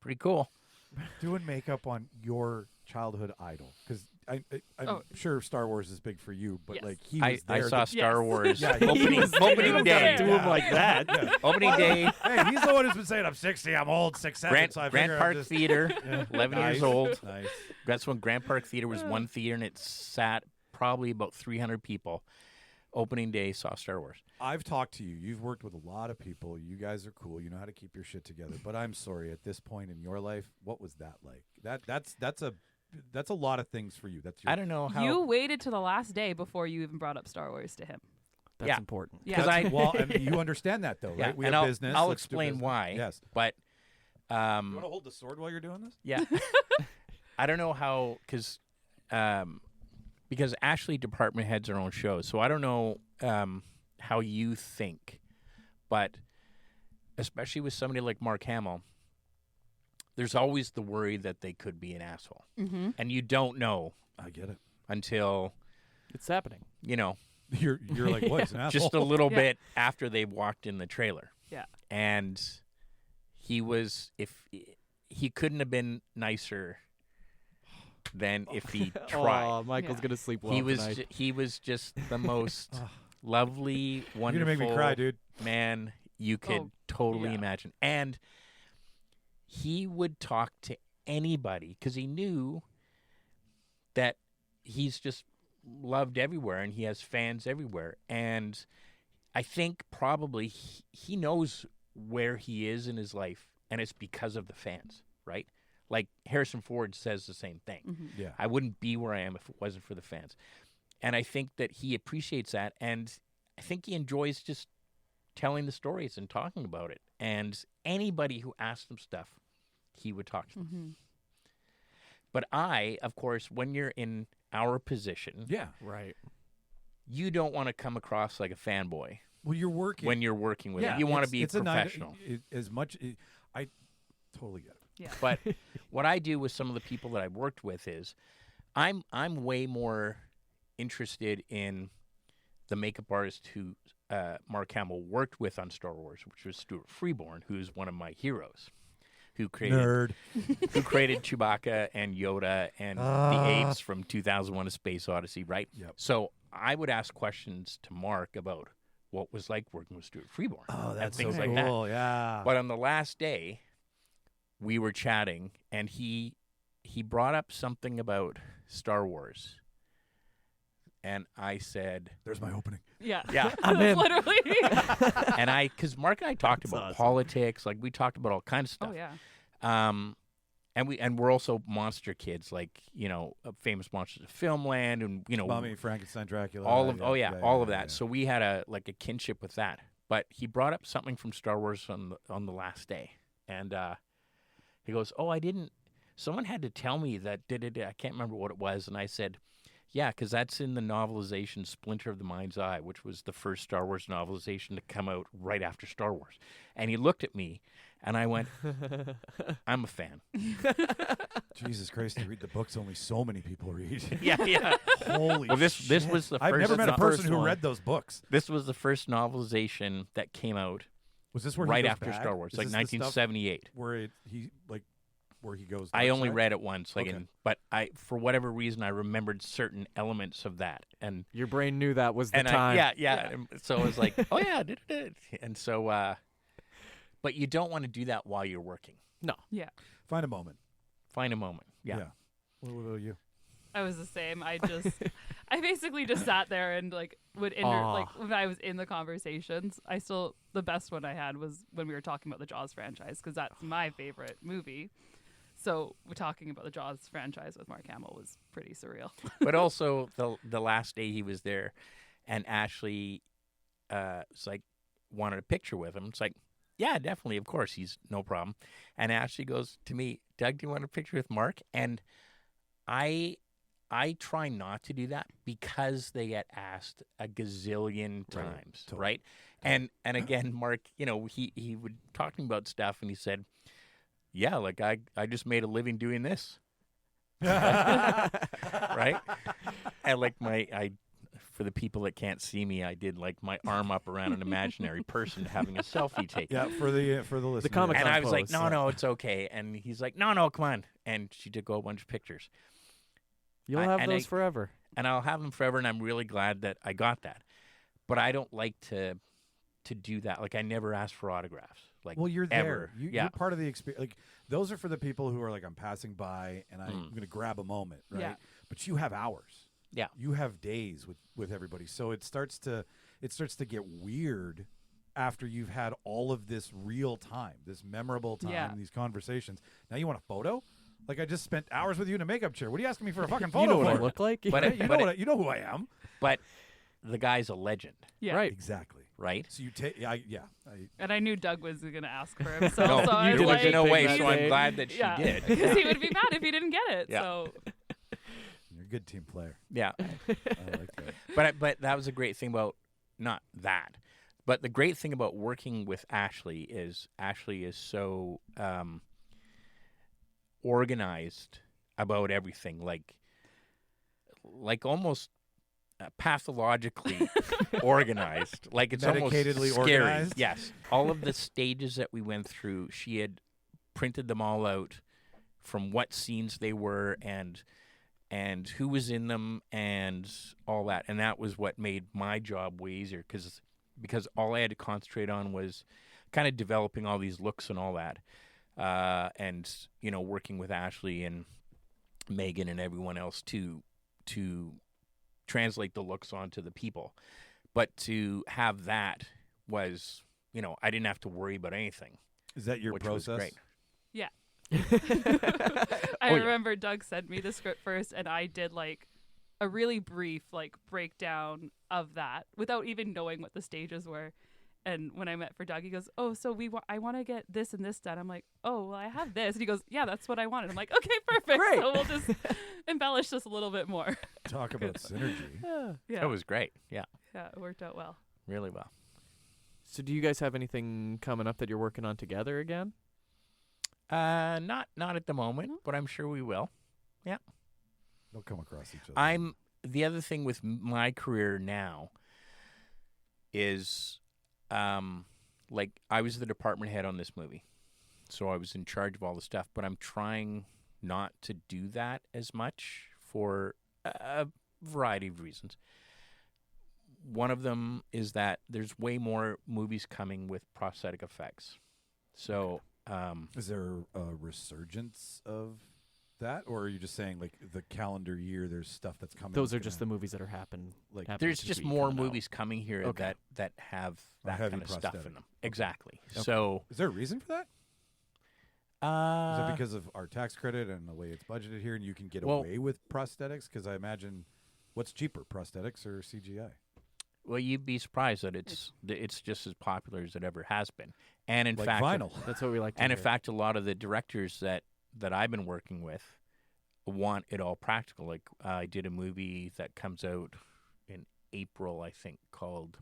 Pretty cool. Doing makeup on your childhood idol, because I'm sure Star Wars is big for you, but Yes. like he was I there. saw Star Wars Yeah, he opening was there. opening day. Do him like that. Yeah. Opening day. Hey, he's the one who's been saying I'm 60, I'm old, 6'7", Grant, so I Grant figure I'm Park just, Theater, Yeah. 11 Nice. years old. Nice. That's when Grant Park Theater was one theater, and it sat probably about 300 people. Opening day, saw Star Wars. I've talked to you. You've worked with a lot of people. You guys are cool. You know how to keep your shit together. But I'm sorry, at this point in your life, what was that like? That's a lot of things for you. That's your, I don't know how. You waited to the last day before you even brought up Star Wars to him. That's Yeah. important. Yeah. Because I well, and you understand that though, right? yeah, We and have I'll, business. I'll Let's do explain business. why. Yes. But You want to hold the sword while you're doing this? yeah, I don't know how because Ashley department heads their own shows, so I don't know how you think, but especially with somebody like Mark Hamill, there's always the worry that they could be an asshole, and you don't know I get it. until It's happening. you're You're like, what? He's an asshole. just a little Yeah. bit after they walked in the trailer. Yeah. And he couldn't have been nicer than if he tried. Oh, Michael's Yeah. gonna sleep well he was tonight. he was just the most lovely, You're wonderful gonna make me cry, dude. man you could Oh, totally yeah. imagine. And he would talk to anybody because he knew that he's just loved everywhere, and he has fans everywhere. And I think probably he knows where he is in his life, and it's because of the fans, right? Like Harrison Ford says the same thing. Mm-hmm. Yeah. I wouldn't be where I am if it wasn't for the fans. And I think that he appreciates that, and I think he enjoys just telling the stories and talking about it. And anybody who asked him stuff, he would talk to them. Mm-hmm. But I, of course, when you're in our position, Yeah. Right. you don't want to come across like a fanboy Well, you're working. when you're working with yeah, it. You want to it's- be it's a nine- professional. as much. I totally get it. Yeah. But what I do with some of the people that I've worked with is I'm way more interested in the makeup artist who Mark Hamill worked with on Star Wars, which was Stuart Freeborn, who's one of my heroes, who created Nerd. who created Chewbacca and Yoda and the apes from 2001: A Space Odyssey, right? Yep. So I would ask questions to Mark about what it was like working with Stuart Freeborn. Oh, and that's things so like cool. that. Yeah. But on the last day, we were chatting, and he brought up something about Star Wars, and I said, There's my opening. Yeah. "Yeah." I'm in. Literally. And because Mark and I talked That's about awesome. politics, like we talked about all kinds of stuff. Oh yeah. And we're also monster kids, like famous monsters of Filmland, and Mummy, Frankenstein, Dracula. all of yeah, all of yeah, that. yeah. So we had a kinship with that. But he brought up something from Star Wars on the last day, and he goes, "Oh, I didn't. Someone had to tell me that. I can't remember what it was." And I said, "Yeah, because that's in the novelization Splinter of the Mind's Eye, which was the first Star Wars novelization to come out right after Star Wars." And he looked at me, and I went, "I'm a fan." Jesus Christ, you read the books only so many people read. Yeah. Holy Well, this shit. was the I've first. never met a no- person first who one. read those books. This was the first novelization that came out Was this where he right goes after bad? Star Wars, Is like this the stuff 1978. where where he goes. I dark only side? read it once, Okay. but for whatever reason, I remembered certain elements of that, and Your brain knew that was the and time. yeah. And so I was like, oh yeah, and so, but you don't want to do that while you're working. No. Yeah. Find a moment. Find a moment. Yeah. What about you? I was the same. I basically just sat there and would like when I was in the conversations. The best one I had was when we were talking about the Jaws franchise, because that's my favorite movie. So we're talking about the Jaws franchise with Mark Hamill was pretty surreal. But also the last day he was there, and Ashley, was like, wanted a picture with him. It's like, yeah, definitely, of course, he's no problem. And Ashley goes to me, "Doug, do you want a picture with Mark?" And I try not to do that because they get asked a gazillion times, Totally. right? And again, Mark, he would talk to me about stuff, and he said, "Yeah, like I just made a living doing this." Right? And like for the people that can't see me, I did like my arm up around an imaginary person having a selfie taken. Yeah, for the listeners. Comic-Con And I was like, pose, no, yeah. no, it's okay. And he's like, no, come on. And she took a whole bunch of pictures. You'll I- have and those I- forever. And I'll have them forever, and I'm really glad that I got that. But I don't like to do that. Like, I never ask for autographs. Like, Well, you're ever. there. You're part of the experience. Like, those are for the people who are like, I'm passing by and I'm going to grab a moment, right? Yeah. But you have hours. Yeah. You have days with everybody. So it starts to get weird after you've had all of this real time, this memorable time, Yeah. these conversations. Now you want a photo? Like, I just spent hours with you in a makeup chair. What are you asking me for a fucking photo You know what I for? look like? But You know who I am. But the guy's a legend, Yeah. Right. Exactly. right? So you take, And I knew Doug was going to ask for him. So, No, so I there was was like, no way, that so I'm day. glad that she yeah, did. because he would be mad if he didn't get it. Yeah. So you're a good team player. Yeah. I like that. But that was a great thing about, not that, but the great thing about working with Ashley is so organized about everything, like almost pathologically organized. Like, it's almost Medicatedly scary. organized? Yes. All of the stages that we went through, she had printed them all out from what scenes they were and who was in them and all that. And that was what made my job way easier because all I had to concentrate on was kind of developing all these looks and all that. And, working with Ashley and Megan and everyone else to translate the looks onto the people. But to have that was, I didn't have to worry about anything. Is that your which process? Was great. Yeah. I remember Doug sent me the script first, and I did like a really brief like breakdown of that without even knowing what the stages were. And when I met for Doug, he goes, "Oh, so I want to get this and this done." I'm like, "Oh, well, I have this." And he goes, "Yeah, that's what I wanted." I'm like, "Okay, perfect. Great. So we'll just embellish this a little bit more." Talk about synergy. Yeah. That was great. Yeah, Yeah, it worked out well. really well. So do you guys have anything coming up that you're working on together again? Not at the moment, but I'm sure we will. Yeah. They'll come across each other. The other thing with my career now is, like, I was the department head on this movie, so I was in charge of all the stuff, but I'm trying not to do that as much for a variety of reasons. One of them is that there's way more movies coming with prosthetic effects. So, is there a resurgence of that, or are you just saying like the calendar year? There's stuff that's coming. Those are just the movies that are happening. There's just more movies coming here that have that heavy kind of stuff prosthetic. in them. Exactly. Okay. So, is there a reason for that? Is it because of our tax credit and the way it's budgeted here, and you can get away with prosthetics? Because I imagine, what's cheaper, prosthetics or CGI? well, you'd be surprised that it's just as popular as it ever has been. And in Like fact, vinyl. That's what we like to and hear. in fact, a lot of the directors that I've been working with want it all practical. Like I did a movie that comes out in April, I think, called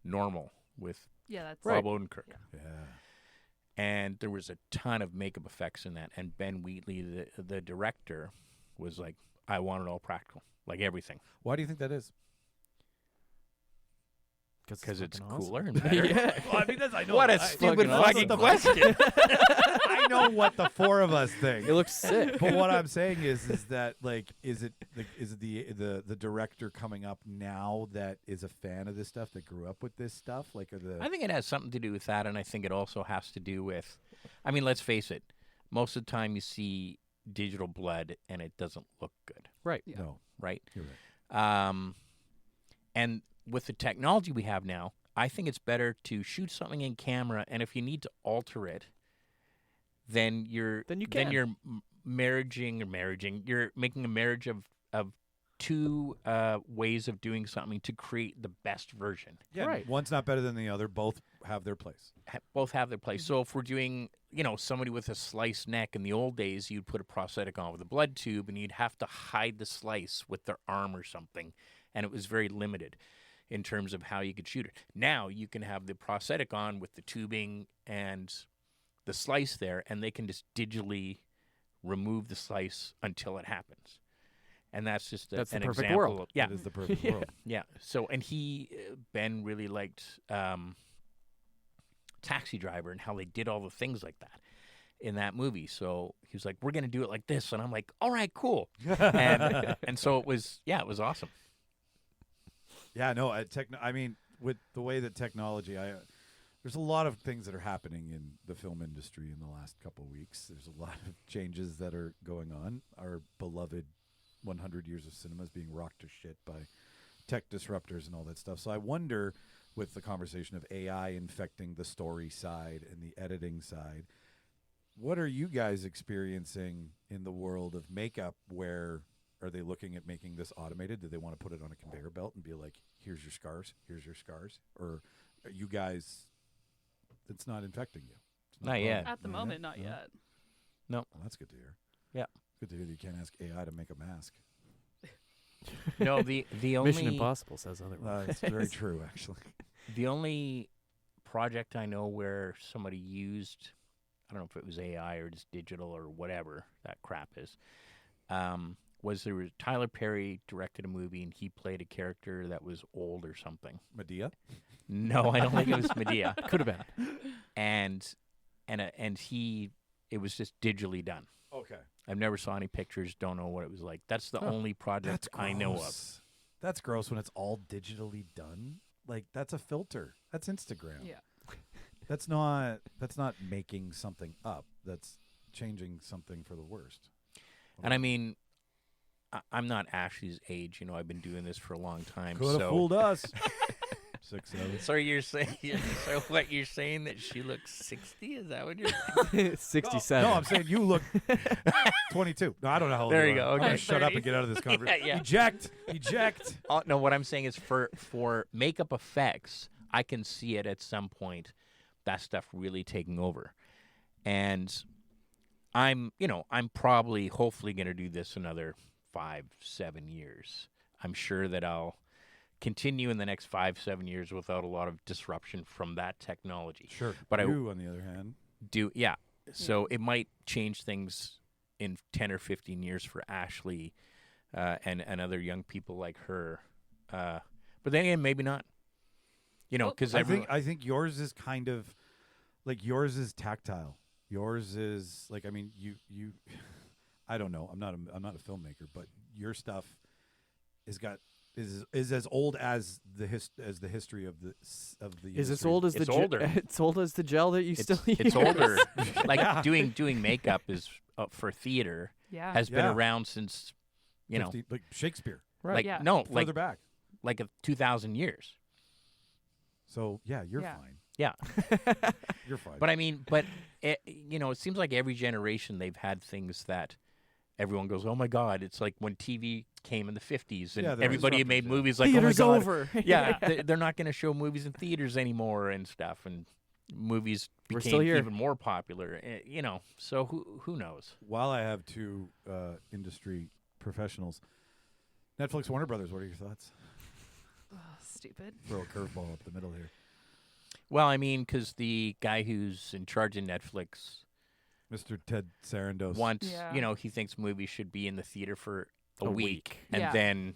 Normal with Yeah, that's Bob Odenkirk. Yeah. And there was a ton of makeup effects in that. And Ben Wheatley, the director, was like, I want it all practical, like everything. Why do you think that is? Because it's fucking cooler and better. Yeah. Well, I mean, I know. What a I- stupid fucking fucking question. I know what the four of us think. It looks sick. But what I'm saying is that like, is it the director coming up now that is a fan of this stuff, that grew up with this stuff? Like, are the I think it has something to do with that, and I think it also has to do with, I mean, let's face it, most of the time you see digital blood and it doesn't look good, Right. no? right? You're right. And with the technology we have now, I think it's better to shoot something in camera, and if you need to alter it, then you're Then you can. you're marrying. You're making a marriage of two ways of doing something to create the best version. Yeah, Right. one's not better than the other. Both have their place. Both have their place. So if we're doing, somebody with a sliced neck, in the old days, you'd put a prosthetic on with a blood tube, and you'd have to hide the slice with their arm or something, and it was very limited in terms of how you could shoot it. Now you can have the prosthetic on with the tubing and the slice there, and they can just digitally remove the slice until it happens. And that's just That's the an perfect example world. of, yeah. That is the perfect world. Yeah. So, and Ben really liked Taxi Driver and how they did all the things like that in that movie. So he was like, "We're going to do it like this," and I'm like, "All right, cool." and so it was awesome. Yeah, no, I mean, with the way that technology, there's a lot of things that are happening in the film industry in the last couple of weeks. There's a lot of changes that are going on. Our beloved 100 years of cinema is being rocked to shit by tech disruptors and all that stuff. So I wonder, with the conversation of AI infecting the story side and the editing side, what are you guys experiencing in the world of makeup? Where are they looking at making this automated? Do they want to put it on a conveyor belt and be like, here's your scars, or are you guys, it's not infecting you? It's Not yet. At the moment, not yet. No. Well, that's good to hear. Yeah. Good to hear that you can't ask AI to make a mask. No, the only Mission Impossible says otherwise. It's very true, actually. The only project I know where somebody used, I don't know if it was AI or just digital or whatever that crap is, was Tyler Perry directed a movie and he played a character that was old or something. Medea? No, I don't think it was Medea. Could have been. And it was just digitally done. Okay. I've never saw any pictures, don't know what it was like. That's the only project I know of. That's gross when it's all digitally done. Like, that's a filter. That's Instagram. Yeah. That's not making something up. That's changing something for the worst. And I mean, I'm not Ashley's age. You know, I've been doing this for a long time. Could have so fooled us. 6, 7. So you're saying? So what you're saying that she looks 60? Is that what you're saying? 67. No, I'm saying you look 22. No, I don't know how old There you you are. go, I'm okay. gonna shut up and get out of this conversation. Yeah. Eject. No, what I'm saying is for makeup effects, I can see it at some point, that stuff really taking over. And I'm probably, hopefully going to do this another 5-7 years. I'm sure that I'll continue in the next 5-7 years without a lot of disruption from that technology. Sure. But you, on the other hand, So it might change things in 10 or 15 years for Ashley and other young people like her. But then again, maybe not. You know, because I think yours is kind of like, yours is tactile. Yours is like, I mean, you I don't know. I'm not a filmmaker, but your stuff is as old as the history of the Is industry. as old as It's the older. It's old as the gel that you still use. It's older. Like doing makeup is for theater Yeah. has been around since 50, like Shakespeare. Right. like Yeah. no Further like back. like 2,000 years. So yeah, you're Yeah. fine. Yeah. You're fine. But I mean, it seems like every generation they've had things that everyone goes, "Oh my God!" It's like when TV came in the 50s and Yeah, they're everybody had made disruptors, movies like, Theater's "Oh my God!" over. Yeah, they're not going to show movies in theaters anymore and stuff, and movies We're still became here. even more popular. So who knows? While I have two industry professionals, Netflix, Warner Brothers, what are your thoughts? Oh, stupid. Throw a curveball up the middle here. Well, I mean, because the guy who's in charge of Netflix Mr. Ted Sarandos. wants, Yeah. he thinks movies should be in the theater for a A week, week. and Yeah. then,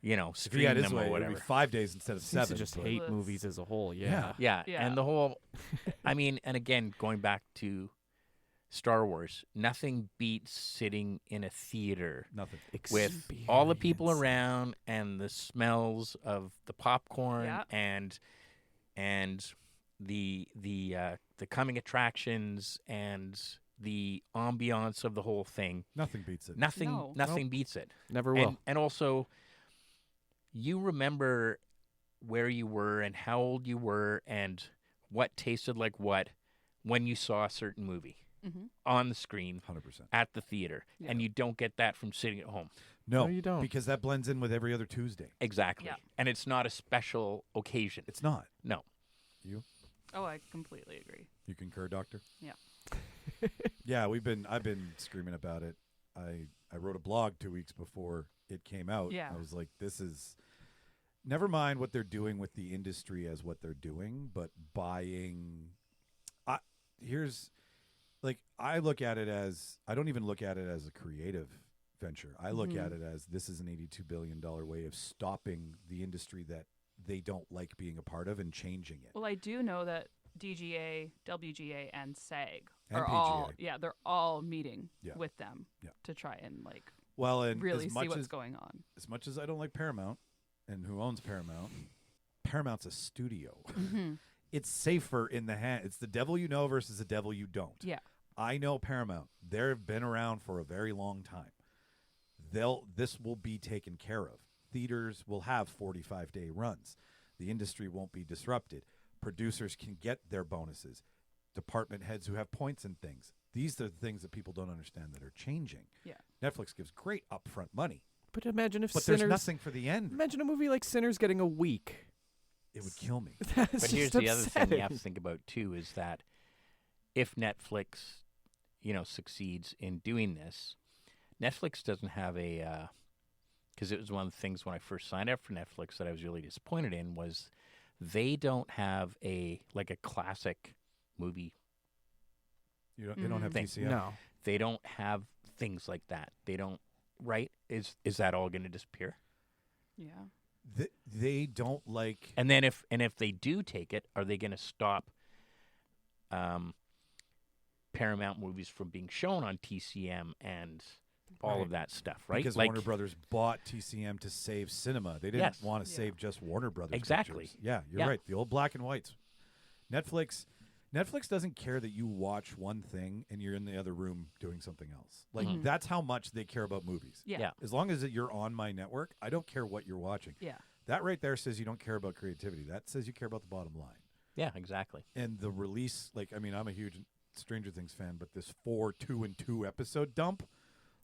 If he stream had his them way, or it would whatever. be 5 days instead of Seems 7. to just but- hate Ugh. movies as a whole. Yeah. Yeah, Yeah. and the whole, I mean, and again, going back to Star Wars, nothing beats sitting in a theater Nothing. with all the people around and the smells of the popcorn Yeah. and the coming attractions and the ambiance of the whole thing. Nothing beats it. Nothing No. beats it. Never will. And also, you remember where you were and how old you were and what tasted like what when you saw a certain movie Mm-hmm. on the screen 100%. at the theater. Yeah. And you don't get that from sitting at home. No, No, you don't. because that blends in with every other Tuesday. Exactly. Yeah. And it's not a special occasion. It's not. No. You? Oh, I completely agree. You concur, Doctor? Yeah. Yeah, I've been screaming about it. I wrote a blog 2 weeks before it came out. Yeah. I was like, this is, never mind what they're doing with the industry as what they're doing, but buying. I look at it as, I don't even look at it as a creative venture. I look at it as, this is an $82 billion way of stopping the industry that they don't like being a part of and changing it. Well, I do know that DGA, WGA, and SAG And are PGA. all they're all meeting Yeah. with them Yeah. to try and Well, and really as see much what's as, going on. as much as I don't like Paramount, and who owns Paramount, Paramount's a studio. Mm-hmm. It's safer in the hand. It's the devil you know versus the devil you don't. Yeah. I know Paramount. They've been around for a very long time. This will be taken care of. Theaters will have 45-day runs. The industry won't be disrupted. Producers can get their bonuses. Department heads who have points and things. These are the things that people don't understand that are changing. Yeah. Netflix gives great upfront money, But imagine if but Sinners. there's nothing for the end. Imagine a movie like Sinners getting a week. It would kill me. That's But just here's the other thing you have to upsetting. think about too is that if Netflix, succeeds in doing this, Netflix doesn't have a because it was one of the things when I first signed up for Netflix that I was really disappointed in was they don't have a classic movie. They don't have Thing. TCM. No. They don't have things like that. They don't. Right? Is that all going to disappear? Yeah. They don't like. And then if they do take it, are they going to stop Paramount movies from being shown on TCM and all of that stuff, right? Because Warner Brothers bought TCM to save cinema. They didn't want to Yeah. save just Warner Brothers. Exactly. pictures. Yeah, you're Yeah. right. The old black and whites. Netflix Netflix doesn't care that you watch one thing and you're in the other room doing something else. Like Mhm. that's how much they care about movies. Yeah. As long as you're on my network, I don't care what you're watching. Yeah. That right there says you don't care about creativity. That says you care about the bottom line. Yeah, exactly. And the release, like, I mean, I'm a huge Stranger Things fan, but this 4 2-2 episode dump,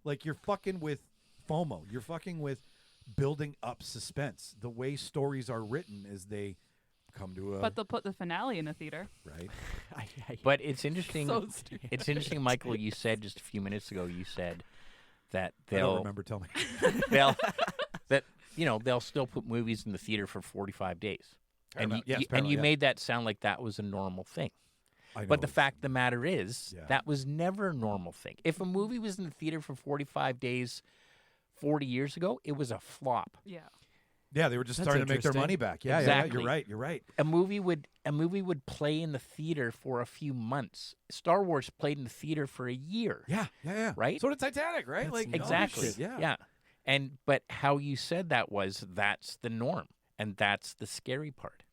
like, you're fucking with FOMO. You're fucking with building up suspense. The way stories are written is they come to a But they'll put the finale in a theater. right. But it's interesting. So stupid. It's interesting, Michael. You said just a few minutes ago. You said that I don't they'll remember. Tell me. they'll that they'll still put movies in the theater for 45 days. And Paramount- you, yes, and Paramount, you yeah. made that sound like that was a normal thing. I know But the it's- fact of the matter is, Yeah. that was never a normal thing. If a movie was in the theater for 45 days 40 years ago, it was a flop. Yeah. Yeah, they were just That's starting to make their interesting. money back. Yeah, Exactly. you're right. You're right. A movie would play in the theater for a few months. Star Wars played in the theater for a year. Yeah. Right? So did Titanic, right? That's Like nuts. Exactly. shit, yeah. Yeah. And but how you said that was that's the norm, and that's the scary part.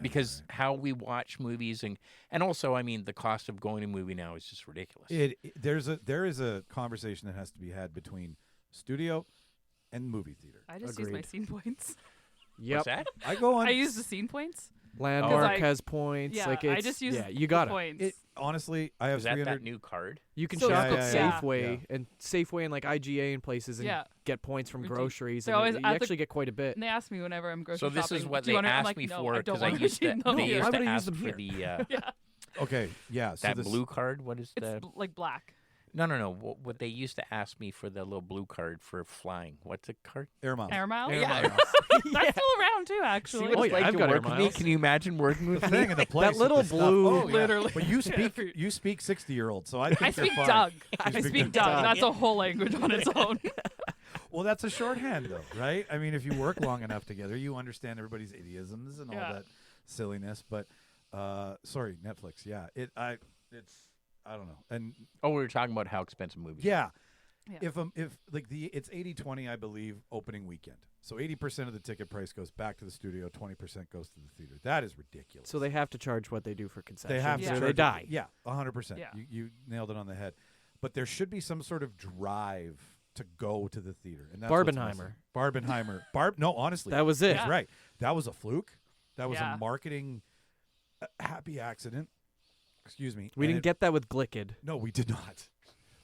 Because how we watch movies and also, I mean, the cost of going to a movie now is just ridiculous. There is a conversation that has to be had between studio and movie theater. I just use my Agreed. scene points. Yep. What's that? I go on. I use the scene points. Landmark I- has points. Yeah, like I it's, just use yeah, you the got it. points. Honestly, I have Is that 300. that new card? You can So shop it's at cool. Safeway and Safeway and like IGA and places and Yeah. get points from Routine. groceries. They're And always you at the- actually get quite a bit. And they ask me whenever I'm grocery So this shopping. is what "Do you they wanna-" I'm asked like, me no, for I don't because I want used to. them They here. used Why to would I use ask them for here? the Yeah. Okay, yeah. So that this, blue card. What is It's the? like black. No. What they used to ask me for the little blue card for flying. What's the card? Air Miles. Air miles? Air Yeah. miles. That's still around too, actually. See what Oh, it's yeah, like I've to got Air work with me? Miles. Can you imagine working with The me? thing in the place. with little the stuff. blue- Oh, yeah. Literally. But you speak 60-year-old, so I think I you're speak fine. Doug. You I speak speak Doug. Doug. That's a whole language on its own. Well, that's a shorthand, though, right? I mean, if you work long enough together, you understand everybody's idioms and all Yeah. that silliness. But sorry, Netflix. Yeah, it's I don't know. And Oh, we were talking about how expensive movies. yeah, Yeah. if like it's 80-20, I believe, opening weekend. So 80% of the ticket price goes back to the studio, 20% goes to the theater. That is ridiculous. So they have to charge what they do for concessions. They have Yeah. to. or charge they it. die. Yeah, 100%. Yeah. You nailed it on the head. But there should be some sort of drive to go to the theater, and that's Barbenheimer. Barbenheimer. No, honestly, That was it. He's right. That was a fluke. That was Yeah. a marketing happy accident. Excuse me. We And didn't get that with Glicked. No, we did not.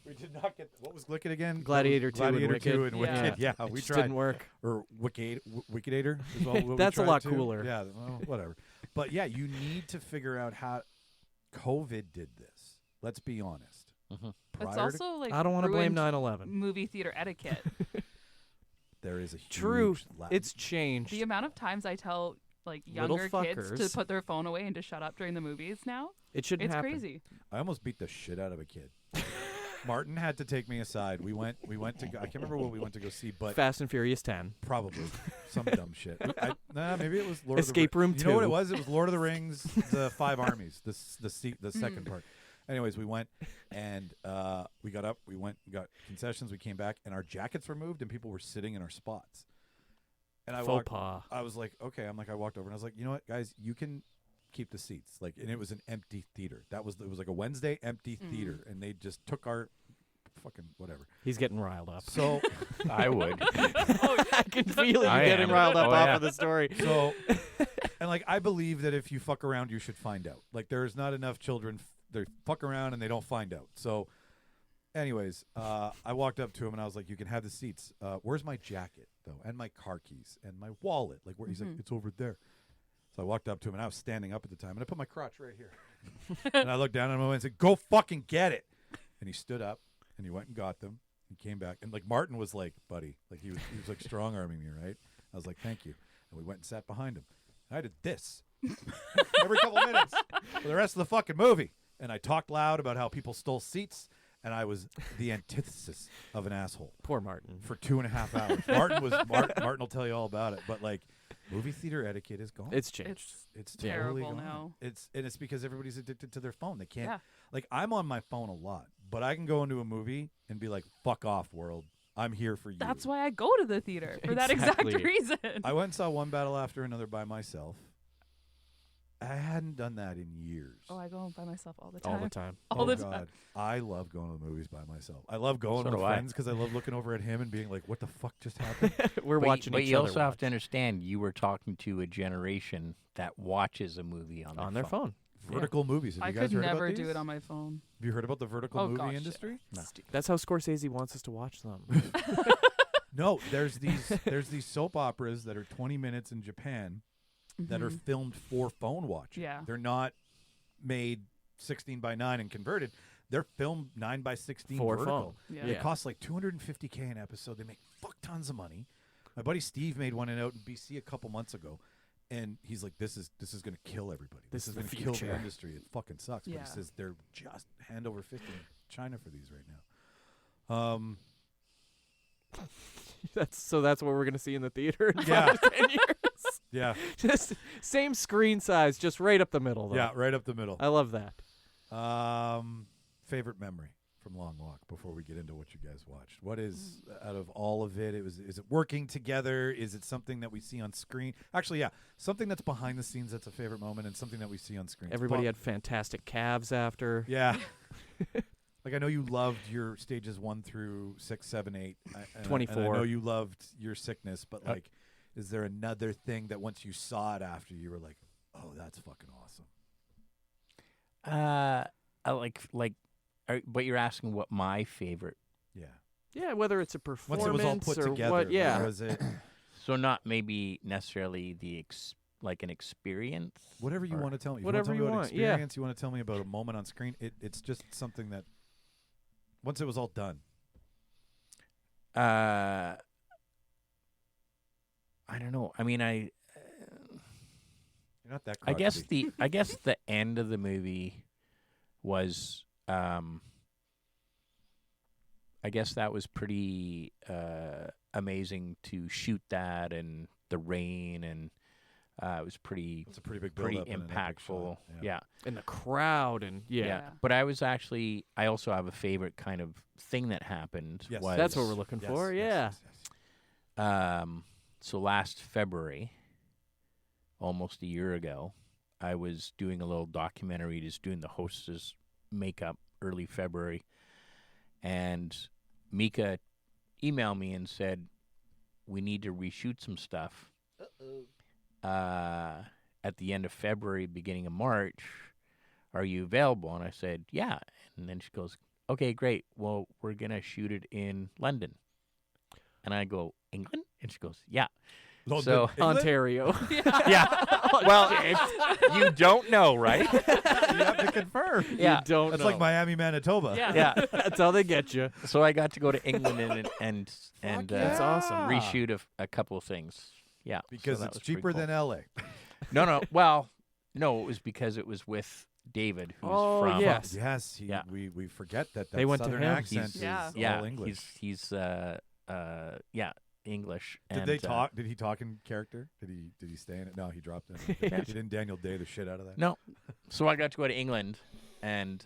We did not get. What was Glicked again? Gladiator That was 2 and Gladiator 2 Wicked. and Yeah. Wicked. Yeah, It we just tried. didn't work. Or Wickadator. Is what we That's a tried lot too. cooler. Yeah, well, whatever. But yeah, you need to figure out how COVID did this. Let's be honest. Mhm. It's Prior to- also like I don't want to blame ruined 9/11. movie theater etiquette. there is a huge True. la- It's changed. The amount of times I tell like Little younger kids to fuckers. put their phone away and to shut up during the movies now, It shouldn't it's happen. crazy. I almost beat the shit out of a kid. Martin had to take me aside. We went to go, I can't remember what we went to go see, but Fast and Furious 10. probably some dumb shit. Maybe it was Lord Escape of the Room You know what 2. it was? It was Lord of the Rings, the Five Armies, the second part. Anyways, we went and we got up. We went, got concessions. We came back, and our jackets were moved, and people were sitting in our spots. And I Faux pas. I was like, okay. I walked over and I was like, you know what, guys, you can keep the seats. Like, and it was an empty theater. It was like a Wednesday empty theater, and they just took our fucking whatever. He's getting riled up. So, I would. I can feel it. I You're getting am. riled up Oh, off yeah. of the story. so, and like I believe that if you fuck around, you should find out. Like, there's not enough children. They fuck around and they don't find out. So, anyways, I walked up to him and I was like, "You can have the seats. Where's my jacket though, and my car keys and my wallet? Like, where?" He's like, "It's over there." So I walked up to him and I was standing up at the time and I put my crotch right here. And I looked down at him and said, "Go fucking get it." And he stood up and he went and got them. He came back and like Martin was like, "Buddy," like he was like strong arming me, right? I was like, "Thank you." And we went and sat behind him. I did this every couple of minutes for the rest of the fucking movie. And I talked loud about how people stole seats, and I was the antithesis of an asshole Poor Martin. for 2.5 hours. Martin will tell you all about it, but like movie theater etiquette is gone. It's changed. It's terrible totally gone. now. It's because everybody's addicted to their phone. They can't Yeah. like I'm on my phone a lot, but I can go into a movie and be like, "Fuck off, world. I'm here for you." That's why I go to the theater for that exact Exactly. reason. I went and saw one battle after another by myself. I hadn't done that in years. Oh, I go by myself all the time. All the time. All the God. time. I love going to the movies by myself. I love going So with do I. friends because I love looking over at him and being like, what the fuck just happened? We're watching But each you other also have watch to understand, you were talking to a generation that watches a movie on their phone. Vertical movies. Have I you guys could heard never about do these? it on my phone. Have you heard about the vertical Oh, movie gosh, yeah. industry? That's how Scorsese wants us to watch them. No, there's these soap operas that are 20 minutes in Japan that are filmed for phone watching. Yeah. They're not made 16:9 and converted. They're filmed 9:16 For vertical. phone. Yeah. They cost like $250K an episode. They make fuck tons of money. My buddy Steve made one out in BC a couple months ago, and he's like, "This is going to kill everybody. This is the going to kill the future." industry. It fucking sucks." But Yeah. he says they're just hand over fist in China for these right now. That's what we're gonna see in the theater in Yeah. 5 to 10 years. Yeah, Just same screen size, just right up the middle. Though. yeah, right up the middle. I love that. Favorite memory from Long Walk before we get into what you guys watched. What is out of all of it? Is it working together? Is it something that we see on screen? Actually, yeah, something that's behind the scenes that's a favorite moment, and something that we see on screen. Everybody had fantastic calves after. yeah. Like I know you loved your stages 1 through 6, 7, 8, and 24. And I know you loved your sickness, but like, is there another thing that once you saw it after you were like, oh, that's fucking awesome? But you're asking what my favorite. Yeah. Yeah, whether it's a Once performance it was all put or together, what. Yeah. was it So not maybe necessarily an experience. whatever you or- want to tell me? Whatever you you want to tell me about want, yeah. experience. You want to tell me about a moment on screen. It's just something that once it was all done. I don't know. I mean, You're not that. I guess crotchety. I guess the end of the movie was I guess that was pretty amazing to shoot that, and the rain, and it was pretty It's a pretty big pretty build-up and an epic impactful. shot, Yeah. And the crowd and Yeah. But I also have a favorite kind of thing that happened. Yes. was, That's what we're looking for. Yeah. yes. So last February, almost a year ago, I was doing a little documentary, just doing the hostess makeup early February, and Mika emailed me and said, we need to reshoot some stuff. At the end of February, beginning of March. Are you available? And I said, yeah. And then she goes, okay, great. Well, we're going to shoot it in London. And I go, England? And she goes, yeah. London, So England? Ontario. yeah. Well, you don't know, right? You have to confirm. Yeah. You don't That's know. like Miami, Manitoba. Yeah. Yeah. That's how they get you. So I got to go to England and That's awesome. reshoot a couple of things. Yeah. Because so that it's was pretty cheaper cool. than LA. No. Well, no, it was because it was with David, who's Oh, from yes. Yes, Yeah. we forget that They went to southern him. accent is Yeah. all English. He's English. Did and, they talk? Did he talk in character? Did he stay in it? No, he dropped it. He didn't Daniel Day the shit out of that. No. So I got to go to England and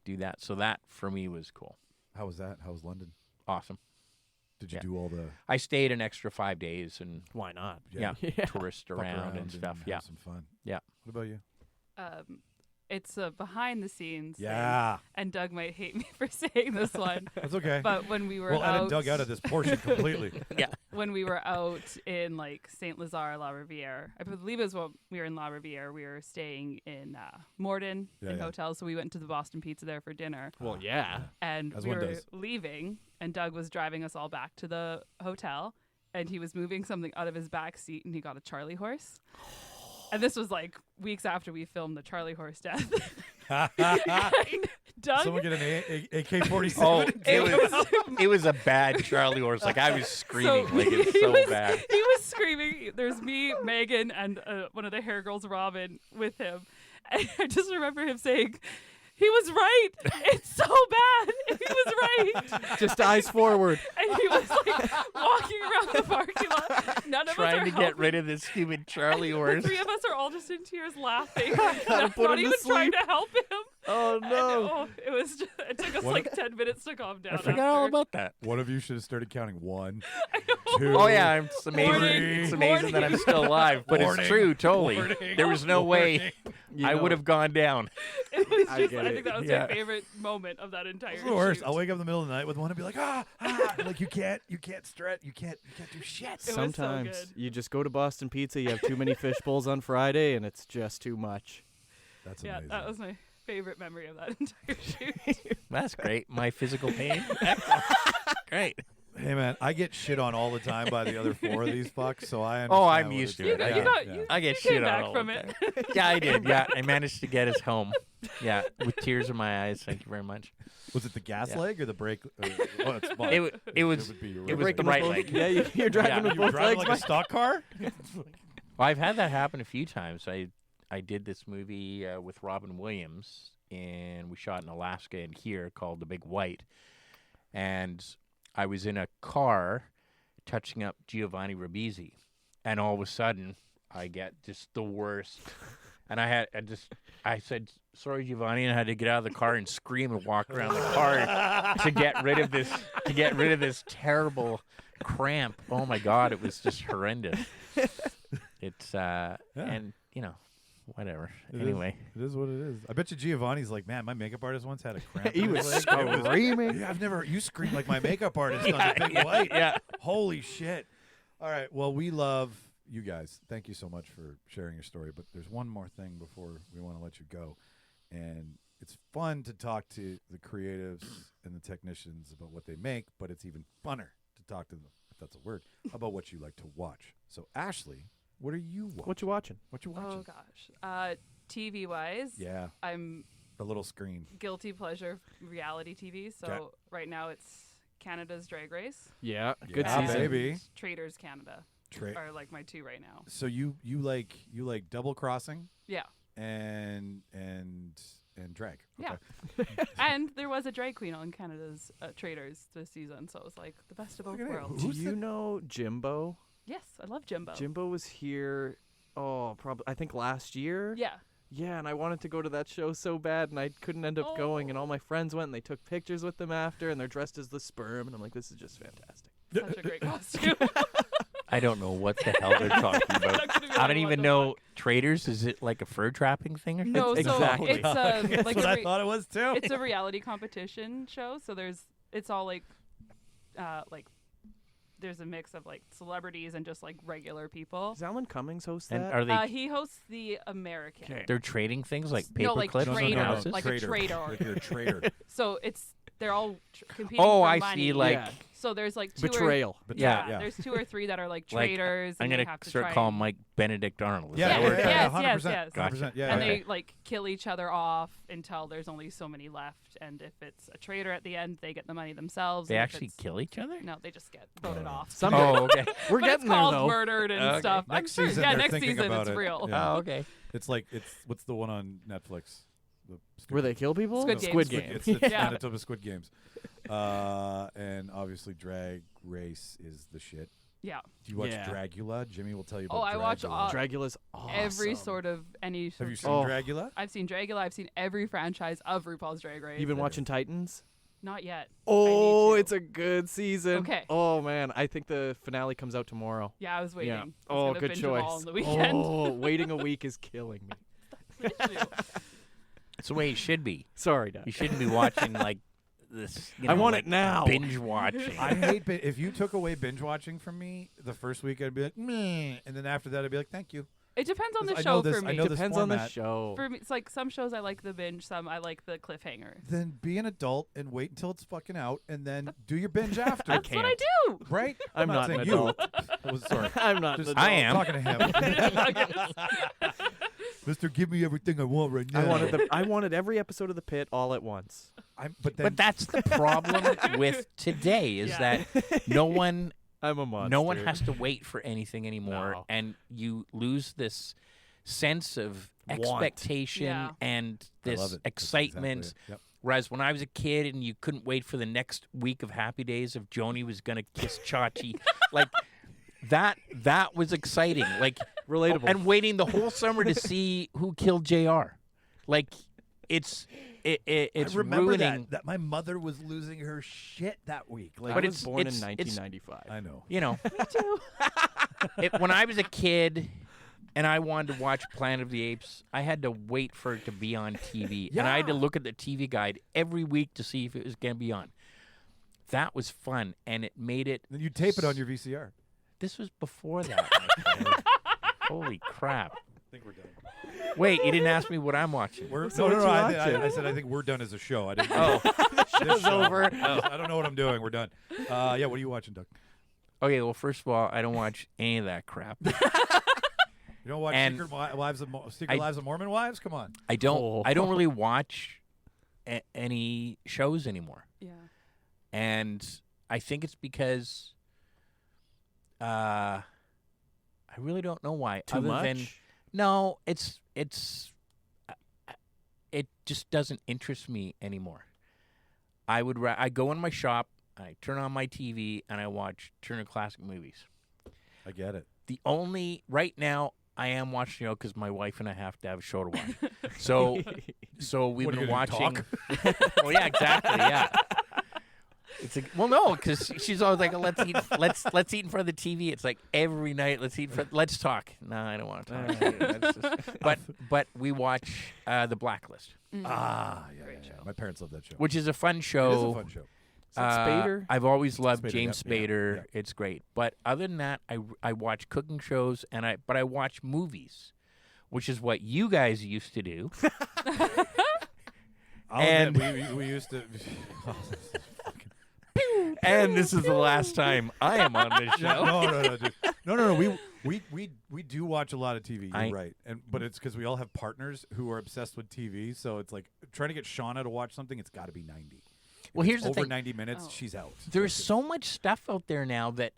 do that. So that for me was cool. How was that? How was London? Awesome. Did you Yeah. do all the I stayed an extra 5 days and Why not? yeah, Yeah. tourist fuck around and stuff. have Yeah. some fun? Yeah. What about you? It's a behind the scenes. thing, Yeah, and Doug might hate me for saying this one, that's okay. but when we were We'll edit out, Doug out of this portion completely. Yeah. when we were out in like Saint Lazare, La Riviere, I believe it was when we were in La Riviere. We were staying in Morden in Yeah. hotel, so we went to the Boston Pizza there for dinner. Well, yeah. And As we one were does. leaving, and Doug was driving us all back to the hotel, and he was moving something out of his back seat, and he got a Charlie horse. And this was like weeks after we filmed the Charlie horse death. And Doug, Someone get an AK-47. Oh, it was a bad Charlie horse. Like I was screaming. Like it's he so was, bad. He was screaming. There's me, Megan, and one of the hair girls, Robin, with him. And I just remember him saying, he was right. It's so bad. He was right. Just eyes forward. And he was like walking around the parking lot. None of us Trying are to get helping. rid of this stupid Charlie The horse. three of us are all just in tears laughing. put not him to even trying sleep. to help him. Oh no! It was. It took us like 10 minutes to calm down. I forgot all after. about that. One of you should have started counting 1, I know. 2. Oh yeah, it's amazing. Morning. It's amazing that I'm still alive, but Morning. it's true. Totally, Morning. there was no way You I know, would have gone down. It was I just. get I it. think that was Yeah. my favorite moment of that entire. It's the worst. shoot. I'll wake up in the middle of the night with one and be like, like you can't stretch, you can't do shit. It was so Sometimes good. you just go to Boston Pizza. You have too many fish bowls on Friday, and it's just too much. That's Yeah, amazing. that was my favorite memory of that entire shoot. That's great. My physical pain. Great. Hey man, I get shit on all the time by the other 4 of these fucks, so I understand. Oh, I'm what used it's to it. like. I You get- got. I get you came shit on back all from the it. time. Yeah, I did. Yeah, I managed to get us home. Yeah, with tears in my eyes. Thank you very much. Was it the gas Yeah. leg or the brake? It's both. It was. It would be your It was right the leg. right both- leg. Yeah, you're driving Yeah. with You were both driving legs. like a stock car? Well, I've had that happen a few times. I did this movie with Robin Williams, and we shot in Alaska and here called The Big White. And I was in a car touching up Giovanni Ribisi, and all of a sudden I get just the worst. And I said, "Sorry, Giovanni," and I had to get out of the car and scream and walk around the car to get rid of this terrible cramp. Oh my God, it was just horrendous. It's and whatever. Anyway, It is what it is. I bet you Giovanni's like, man, my makeup artist once had a cramp. He in was his leg. It was- screaming. Yeah, you scream like my makeup artist on the Big White. yeah. Holy shit. All right. Well, we love you guys. Thank you so much for sharing your story. But there's one more thing before we want to let you go. And it's fun to talk to the creatives and the technicians about what they make, but it's even funner to talk to them, if that's a word, about what you like to watch. So, Ashley, what are you watching? What you watching? What you watching? Oh gosh. TV wise. Yeah, I'm the little screen. guilty pleasure reality TV. So Okay. right now it's Canada's Drag Race. Yeah, good Yeah, season. baby. and Traders Canada are like my 2 right now. So you like double crossing Yeah. and drag. Yeah. Okay. And there was a drag queen on Canada's Traders this season, so it was like the best of both Look at it. worlds. Do you know Jimbo? Yes, I love Jimbo. Jimbo was here. Oh, probably I think last year. Yeah. Yeah, and I wanted to go to that show so bad, and I couldn't end up going. And all my friends went, and they took pictures with them after, and they're dressed as the sperm, and I'm like, this is just fantastic. Such a great costume. I don't know what the hell they're talking about. Not gonna be I like, don't what even the know. Traders? Is it like a fur trapping thing or something? No, so Exactly. it's That's like what a I thought it was too. it's a reality competition show. So it's all like there's a mix of like celebrities and just like regular people. Does Alan Cummings host And that? are they? He hosts the American. 'Kay. They're trading things like paper No, like clips and trader, houses. like a trader. Like you're a trader. So they're all competing Oh, for I money. see. Like, Yeah. So there's like 2 Betrayal. But Yeah. There's 2 or 3 that are like Like, traders. I'm and gonna they have to start try calling and- Mike Benedict Arnold. Is Yeah, that yeah, what we're yeah, talking? Yes, 100%. yes. 100%. Yeah, and yeah. they like kill each other off until there's only so many left. And if it's a trader at the end, they get the money themselves. They and if actually it's- kill each other? No, they just get voted off. Someday. Oh, okay. We're But getting it's there called though. murdered and Okay. stuff. I'm Next sure. season, Yeah, they're next thinking season about it's it. real. Yeah. Oh, okay. It's what's the one on Netflix? The Where they kill people? Squid Squid Games. Game. It's the Yeah. Manitoba Squid Games. And obviously Drag Race is the shit. Yeah. Do you watch Yeah. Dragula? Jimmy will tell you about Oh, I watch Dragula. all- Dragula's awesome. Every sort of any. Have you sort seen Oh. Dragula? I've seen Dragula. I've seen every franchise of RuPaul's Drag Race. You've been watching Titans? Not yet. Oh, I need to. it's a good season. Okay. Oh man, I think the finale comes out tomorrow. Yeah, I was waiting. Yeah. I was Oh, gonna good binge them all choice. on the weekend. Oh, waiting a week is killing me. It's the way it should be. Sorry, Dad. You shouldn't be watching like this. I want it like, now. Binge watching. I hate if you took away binge watching from me the first week, I'd be like, meh, and then after that, I'd be like, thank you. It depends on the I show know this- for I me. know this Depends on the format. show. For me, it's like some shows I like the binge, some I like the cliffhanger. Then be an adult and wait until it's fucking out, and then do your binge after. That's what I do. Right? I'm not saying an you. adult. Sorry. I'm not. Just an I adult. am. talking to him. Mister, give me everything I want right now. I wanted every episode of The Pit all at once. But that's the problem with today is Yeah. that no one I'm a monster. no one has to wait for anything anymore, No. and you lose this sense of Want. expectation Yeah. and I this love it. That's excitement. exactly it. Yep. Whereas when I was a kid and you couldn't wait for the next week of Happy Days if Joni was gonna kiss Chachi, like that was exciting. Like Relatable. and waiting the whole summer to see who killed JR. Like it's I remember ruining. that my mother was losing her shit that week. Like, I But was born in 1995. I know. You know, when I was a kid and I wanted to watch Planet of the Apes, I had to wait for it to be on TV, and I had to look at the TV guide every week to see if it was going to be on. That was fun, and it made it. Then you tape it on your VCR. This was before that. my friend. Holy crap! I think we're done. Wait, you didn't ask me what I'm watching. No. what you watching? I said I think we're done as a show. I didn't. Oh, This show. over. I don't know what I'm doing. We're done. Yeah, what are you watching, Doug? Okay, well, first of all, I don't watch any of that crap. You don't watch And Secret Lives of Mormon Wives? Come on. I don't really watch any shows anymore. Yeah. And I think it's because I really don't know why. Too other much? than no, it just doesn't interest me anymore. I go in my shop, I turn on my TV, and I watch Turner Classic Movies. I get it. The only right now I am watching because my wife and I have to have a show to watch. So we've What, are been you gonna watching. talk? Well, yeah, exactly, yeah. It's like, well, no, because she's always like, let's eat in front of the TV. It's like every night, let's talk. No, I don't want to talk. But we watch The Blacklist, Yeah. My parents love that show. which is a fun show. It is a fun show. Is it Spader? I've always loved Spader, James yep, yeah, Spader. yeah. It's great. But other than that, I watch cooking shows but I watch movies, which is what you guys used to do. And we used to. And this is the last time I am on this show. No, dude. No. We do watch a lot of TV. You're I- right, but it's because we all have partners who are obsessed with TV. So it's like trying to get Shauna to watch something. It's got to be 90. Well, If here's it's the over thing. 90 minutes, Oh. she's out. There's so much stuff out there now that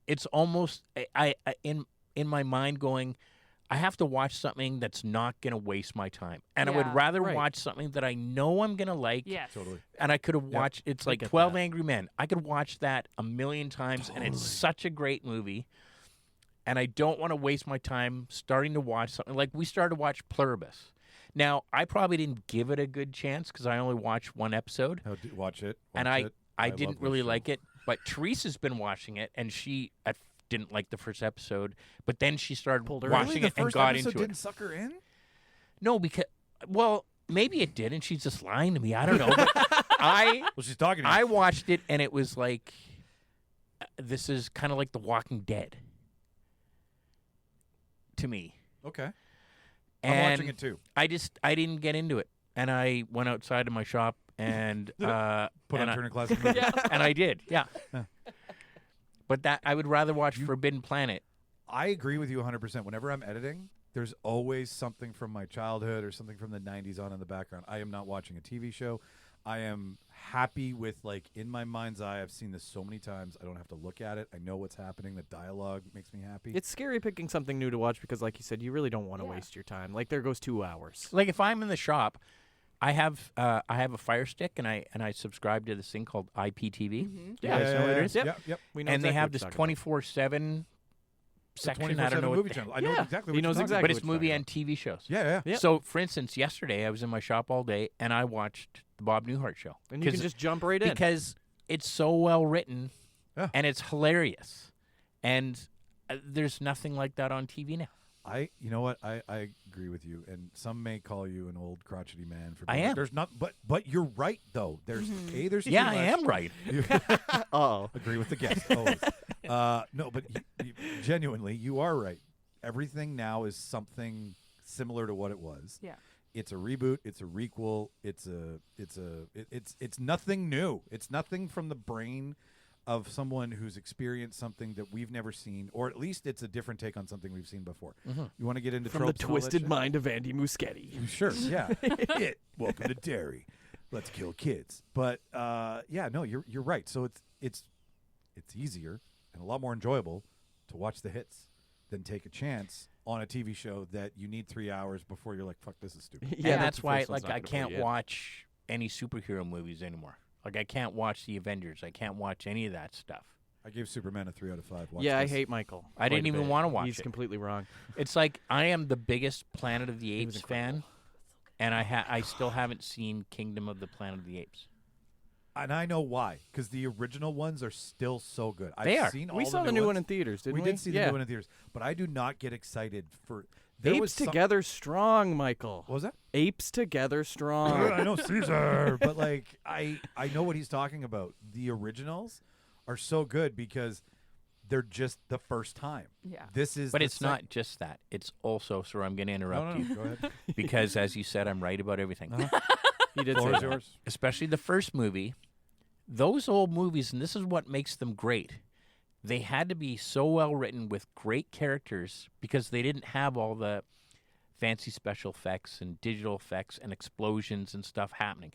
it's almost I in my mind going, I have to watch something that's not going to waste my time, and I would Yeah, rather right. watch something that I know I'm going to like. Yes. Totally. And I could have watched. It's like get 12 that. Angry Men. I could watch that a million times, and it's such a great movie. And I don't want to waste my time starting to watch something like we started to watch Pluribus. Now, I probably didn't give it a good chance because I only watched one episode, Watch it. and watch it. I love didn't this really show. like it. But Teresa's been watching it, and she didn't like the first episode. But then she started Pulled her in. watching Really? The it and first got episode into didn't it. suck her in? No, because maybe it did, and she's just lying to me. I don't know. But Well, she's talking to you. I watched it, and it was like, this is kind of like The Walking Dead to me. Okay. And I'm watching it too. I didn't get into it, and I went outside of my shop and Put on and Turner Classic Movies. and I did, yeah. Huh. But that I would rather watch Forbidden Planet. I agree with you 100%. Whenever I'm editing, there's always something from my childhood or something from the 90s on in the background. I am not watching a TV show. I am happy with, like, in my mind's eye, I've seen this so many times. I don't have to look at it. I know what's happening. The dialogue makes me happy. It's scary picking something new to watch because, like you said, you really don't want to Yeah. waste your time. Like, there goes 2 hours. Like if I'm in the shop, I have a Fire Stick, and I subscribe to this thing called IPTV. Mhm. You guys know what it is? Yep. Yep. We know And they exactly have what this you're talking 24/7 The section. I 24/7 don't know what movie the- channel. I know Yeah. exactly He what knows you're talking exactly about. But it's what you're movie talking and TV shows. Yeah. Yep. So, for instance, yesterday I was in my shop all day, and I watched the Bob Newhart show. And you can 'Cause- just jump right in. because it's so well written, Yeah. and it's hilarious, and there's nothing like that on TV now. You know what? I agree with you. And some may call you an old crotchety man for I being- am. There's not, but you're right though. There's there's too Yeah, I much. am right. You Oh. agree with the guest. Always. No, but genuinely, you are right. Everything now is something similar to what it was. Yeah. It's a reboot. It's a requel. It's nothing new. It's nothing from the brain of someone who's experienced something that we've never seen, or at least it's a different take on something we've seen before. You want to get into From the tropes and all that twisted shit? mind of Andy Muschietti. Sure, yeah. Welcome to Derry. Let's kill kids. But yeah, no, you're right. So it's easier and a lot more enjoyable to watch the hits than take a chance on a TV show that you need 3 hours before you're like, fuck, this is stupid. Yeah, but that's the why first one's like not I gonna pull can't you in. watch any superhero movies anymore. Like I can't watch the Avengers. I can't watch any of that stuff. I gave Superman a 3 out of 5. Watch Yeah, I this. hate Michael. I didn't quite a even bit. wanna watch He's it. completely wrong. It's like I am the biggest Planet of the He was Apes fan, And I still haven't seen Kingdom of the Planet of the Apes. And I know why, because the original ones are still so good. They I've are. seen all We the saw the new one in theaters, didn't we? We did see the new one in theaters, but I do not get excited for. There Apes was Together Strong, Michael. What was that? Apes Together Strong. I know Caesar, but like I know what he's talking about. The originals are so good because they're just the first time. Yeah. This is, But it's not just that. It's also, so I'm going to interrupt you. Go ahead. Because, as you said, I'm right about everything. He did Floor say is that. yours. Especially the first movie. Those old movies, and this is what makes them great, they had to be so well written with great characters because they didn't have all the fancy special effects and digital effects and explosions and stuff happening.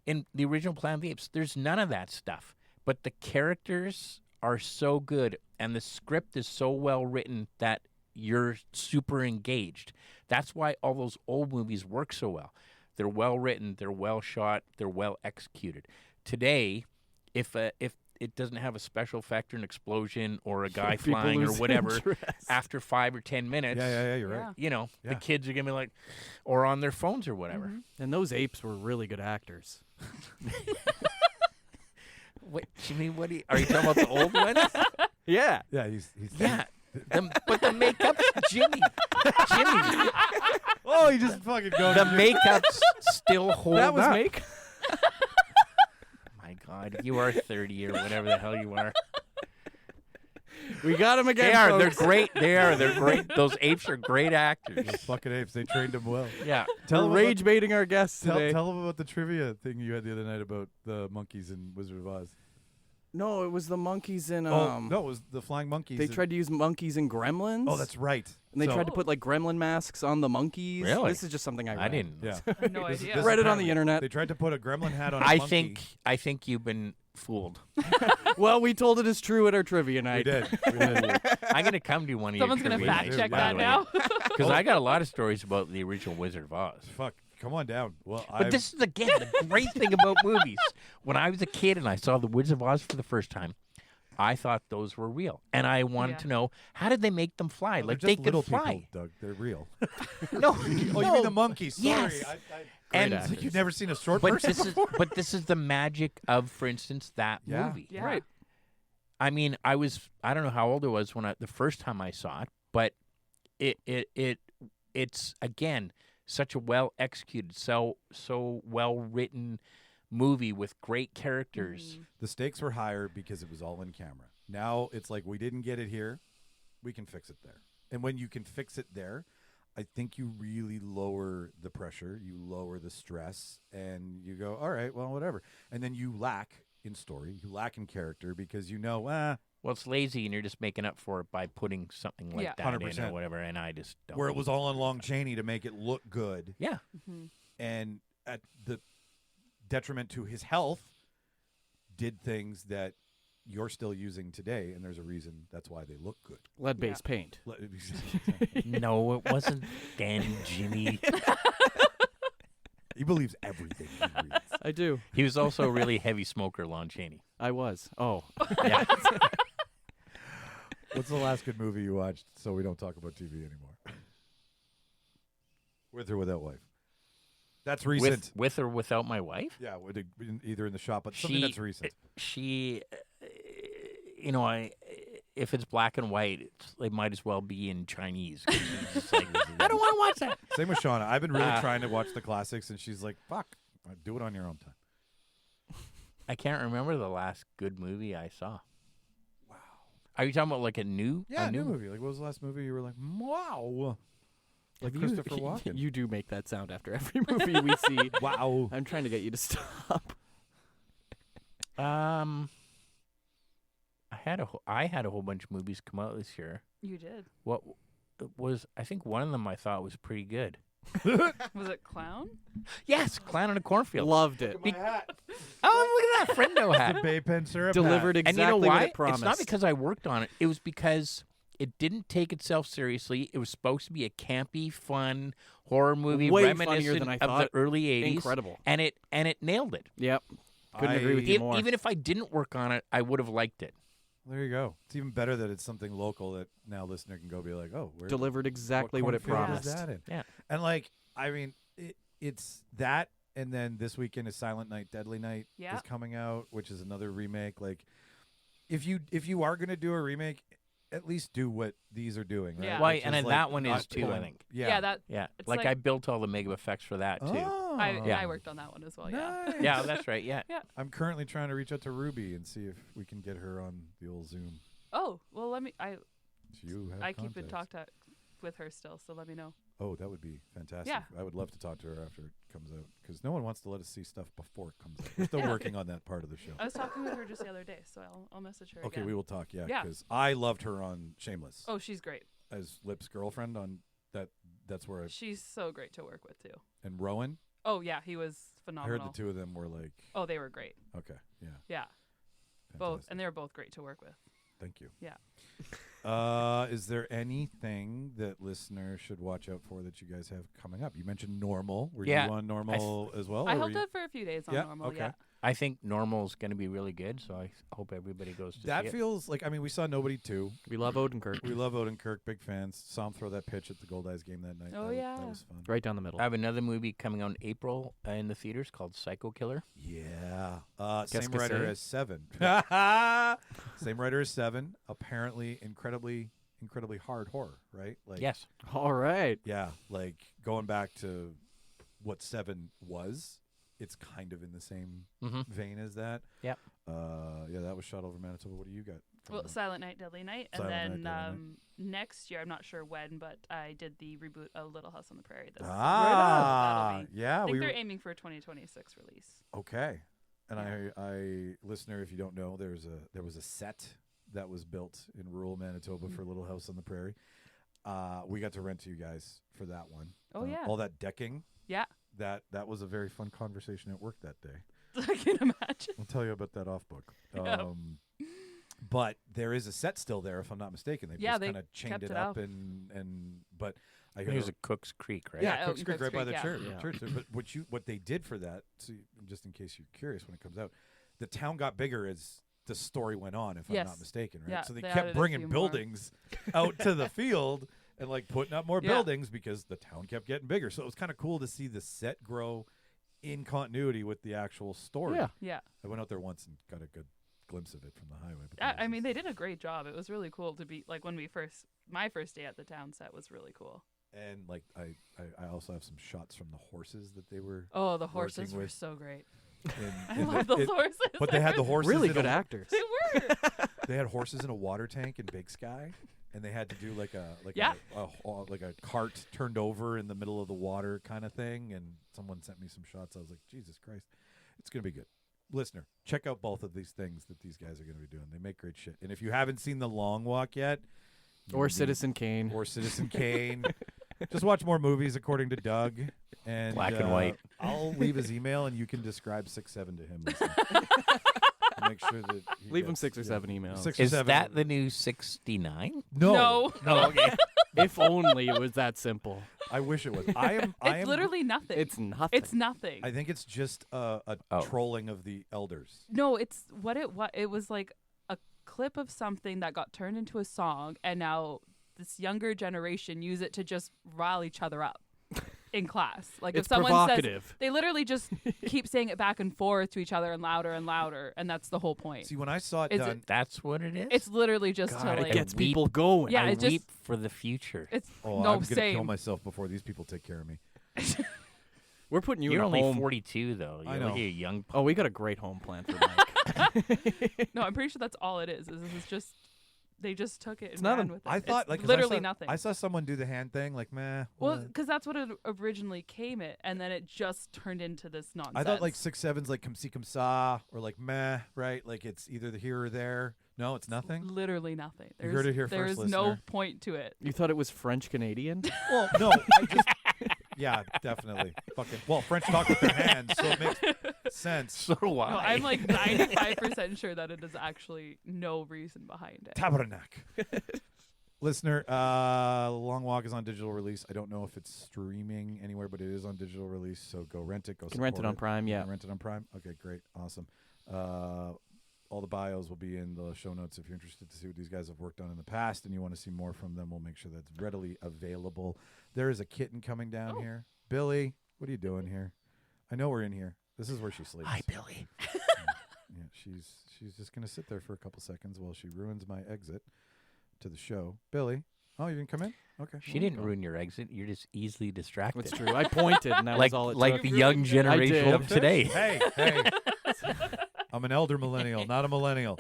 In the original Planet of the Apes, there's none of that stuff. But the characters are so good and the script is so well written that you're super engaged. That's why all those old movies work so well. They're well written, they're well shot, they're well executed. Today, if it doesn't have a special effect or an explosion or a guy People flying or lose whatever, interest. after 5 or 10 minutes, Yeah, you're right. you know, Yeah. the kids are going to be like, or on their phones or whatever. And those apes were really good actors. What, Jimmy, are you talking about the old ones? Yeah. Yeah, he's Yeah. But the makeup's Jimmy. Oh, he just fucking goes. The makeup's still hold That was up. make. My God, you are 30 or whatever the hell you are. We got him again. They are. Folks. They're great. They're great. Those apes are great actors. Those fucking apes. They trained him well. Yeah. We're him rage baiting our guests Tell today. him about the trivia thing you had the other night about the monkeys in Wizard of Oz. No, it was the monkeys in. No, it was the flying monkeys. They tried to use monkeys in Gremlins. Oh, that's right. And they So- tried to put like gremlin masks on the monkeys. Really? This is just something I read. I didn't. Yeah. No idea. This Read it on apparently- the internet. They tried to put a gremlin hat on a I monkey. think you've been fooled. Well, we told it as true at our trivia We night. did. We did. I'm gonna come to one of Someone's your gonna trivia fact nights, check by that the way. now. Because I got a lot of stories about the original Wizard of Oz. Fuck. Come on down. Well, But this is, again, the great thing about movies. When I was a kid and I saw the Wizard of Oz for the first time, I thought those were real. And I wanted Yeah. to know, how did they make them fly? Well, Like, they're they just could little fly. people, Doug. They're real. No. Oh, you mean the monkeys? Sorry. Yes. And It's like you've never seen a short but person this is the magic of, for instance, that Yeah. movie. Yeah. Right. I mean, I don't know how old I was when the first time I saw it, but it's again such a well executed, so well written movie with great characters. The stakes were higher because it was all in camera. Now it's like, we didn't get it here, we can fix it there. And when you can fix it there, I think you really lower the pressure, you lower the stress, and you go, all right, well, whatever. And then you lack in story, you lack in character because you know, Well, it's lazy, and you're just making up for it by putting something like Yeah. that in 100%. or whatever. And I just don't. where it was all on Long Cheney to make it look good, Yeah. and at the detriment to his health, did things that you're still using today, and there's a reason that's why they look good. Lead-based paint. No, it wasn't then, Jimmy. He believes everything he reads. I do. He was also a really heavy smoker, Lon Chaney. I was. Oh. Yeah. What's the last good movie you watched so we don't talk about TV anymore? With or without wife? That's recent. With or without my wife? Yeah, either in the shop, but something that's recent. She, if it's black and white, it might as well be in Chinese. 'Cause she's just like, I don't want to watch that. Same with Shauna. I've been really trying to watch the classics, and she's like, fuck, do it on your own time. I can't remember the last good movie I saw. Wow. Are you talking about like a new? Yeah, new movie. Like, what was the last movie you were like, wow? Like Have you- Christopher Walken. You do make that sound after every movie we see. Wow. I'm trying to get you to stop. I had a whole bunch of movies come out this year. You did. What was, I think one of them I thought was pretty good. Was it Clown? Yes, Clown in a Cornfield. Loved it. Oh, look at that Friendo hat. The Bay Pen syrup. Delivered And exactly you know what why? it promised. It's not because I worked on it. It was because it didn't take itself seriously. It was supposed to be a campy, fun horror movie, Way reminiscent funnier than I of thought. the early '80s. Incredible. And it nailed it. Yep. Couldn't agree with you more. Even if I didn't work on it, I would have liked it. There you go. It's even better that it's something local that now listener can go be like, oh, where Delivered exactly what it cornfield promised. is that in? Yeah. And like, I mean, it's that, and then this weekend is Silent Night, Deadly Night Yeah. is coming out, which is another remake. Like, if you are gonna do a remake, at least do what these are doing. Right? Yeah. Why? Which And is, then like, that one is not too. I pulling- think. Yeah. Yeah. It's Like like- I built all the mega effects for that too. Oh. I worked on that one as well. Yeah. Nice. Yeah, that's right. Yeah. I'm currently trying to reach out to Ruby and see if we can get her on the old Zoom. Oh well, let me. I So you have keep in contacts. talk with her still, so let me know. Oh, that would be fantastic. Yeah. I would love to talk to her after it comes out because no one wants to let us see stuff before it comes out. We're still Yeah. working on that part of the show. I was talking with her just the other day, so I'll message her Okay, again. we will talk. Yeah, Yeah. because I loved her on Shameless Oh, she's great. as Lip's girlfriend on that. That's where She's so great to work with too. and Rowan. Oh yeah, he was I phenomenal. heard the two of them were like Oh, they were great. okay, yeah, Yeah, both, fantastic. and they were both great to work with. Thank you. Yeah. Is there anything that listeners should watch out for that you guys have coming up? You mentioned Normal. Were Yeah, you on Normal as well? I or were helped you- out for a few days on Yeah, Normal. okay. Yeah. I think Normal's going to be really good, so I hope everybody goes to That see it. feels like, I mean, we saw Nobody 2. We love Odenkirk. We love Odenkirk, big fans. Saw him throw that pitch at the Gold Eyes game that night. Oh, that yeah. that was fun. Right down the middle. I have another movie coming out in April in the theaters called Psycho Killer. Yeah. Qu'est-ce Same que writer c'est? as Seven. Same writer as Seven. Apparently incredibly hard horror, right? Like, Yes. All right. yeah, like going back to what Seven was, it's kind of in the same Mhm. vein as that. Yep. Yeah, that was shot over Manitoba. What do you got? coming Well, up? Silent Night, Deadly Night, and Silent then Night, Deadly next year, I'm not sure when, but I did the reboot of Little House on the Prairie. This Ah, that'll be, yeah. I think we they're were- aiming for a 2026 release. Okay. And Yeah. I listener, if you don't know, there was a set that was built in rural Manitoba for Little House on the Prairie. We got to rent to you guys for that one. Oh, yeah. All that decking. Yeah, That was a very fun conversation at work that day. I can imagine. I'll tell you about that off book. Yeah. But there is a set still there, if I'm not mistaken. They've Yeah, just they kind of chained kept it it up up. and but I There's heard a Cook's Creek, right? yeah, Yeah, Cook's out in Creek right Cook's by the Creek, church. yeah. Church there. But what they did for that, so just in case you're curious when it comes out, the town got bigger as the story went on, if I'm not Yes. mistaken, right? Yeah, so they they kept added a bringing few more. buildings out to the field and like putting up more Yeah. buildings because the town kept getting bigger. So it was kind of cool to see the set grow in continuity with the actual story. Yeah. Yeah, I went out there once and got a good glimpse of it from the highway. But I mean, they did a great job. It was really cool to be like when my first day at the town set was really cool. and like I also have some shots from the horses that they were. Oh, the horses Working were with- so great. In, I in love the, those horses. But they had the horses. Really in good a, actors. They were. They had horses in a water tank in Big Sky, and they had to do like a Yeah. like a cart turned over in the middle of the water kind of thing. And someone sent me some shots. I was like, Jesus Christ, it's gonna be good. Listener, check out both of these things that these guys are gonna be doing. They make great shit. And if you haven't seen The Long Walk yet, Or you- Citizen Kane. or Citizen Kane, just watch more movies according to Doug. And Black and white. I'll leave his email, and you can describe 6-7 to him. listener. Make sure that he Leave him gets- 6 or yeah, 7 emails. 6 or Is 7. that the new 69? No, No. Okay. If only it was that simple. I wish it was. I am. It's literally nothing. It's nothing. It's nothing. I think it's just a Oh. trolling of the elders. No, it's what it was like a clip of something that got turned into a song, and now this younger generation use it to just rile each other up in class. Like It's if someone provocative. says, they literally just keep saying it back and forth to each other and louder, and that's the whole point. See, when I saw it Is done, That's what it is? It's literally just God, to it like It gets weep. people going. Yeah, I it just- weep for the future. it's oh, no I'm gonna kill same. myself before these people take care of me. We're putting you You're in only home. 42, though. You're I know. like a young. Oh, we got a great home plan for Mike. No, I'm pretty sure that's all it is. It's just they just took it and nothing. ran with it. I thought It's like 'cause literally I saw, nothing. I saw someone do the hand thing, like meh. Well, what? because that's what it originally came it, and then it just turned into this nonsense. I thought like 6-7's like come see come saw or like meh, right? Like it's either the here or there. No, it's nothing. literally nothing. You heard it here There's first, no listener. point to it. You thought it was French Canadian? Well, no, I just yeah, definitely. Fucking well, French talk with their hands, so it makes sense. So do I. No, I'm like 95% sure that it is actually no reason behind it. Tabernacle. Listener, Long Walk is on digital release. I don't know if it's streaming anywhere, but it is on digital release. So go rent it. Go Can rent it support on Prime, You yeah. can rent it on Prime. Okay, great, awesome. All the bios will be in the show notes if you're interested to see what these guys have worked on in the past and you want to see more from them. We'll make sure that's readily available. There is a kitten coming down here. Billy, What are you doing here? I know we're in here. This is where she sleeps. Hi, Billy. Yeah, she's just gonna sit there for a couple seconds while she ruins my exit to the show. Billy, oh, you didn't come in? Okay. She didn't ruin your exit. You're just easily distracted. That's true. I pointed, and that like was all it like took. the young generation of today. Hey. I'm an elder millennial, not a millennial.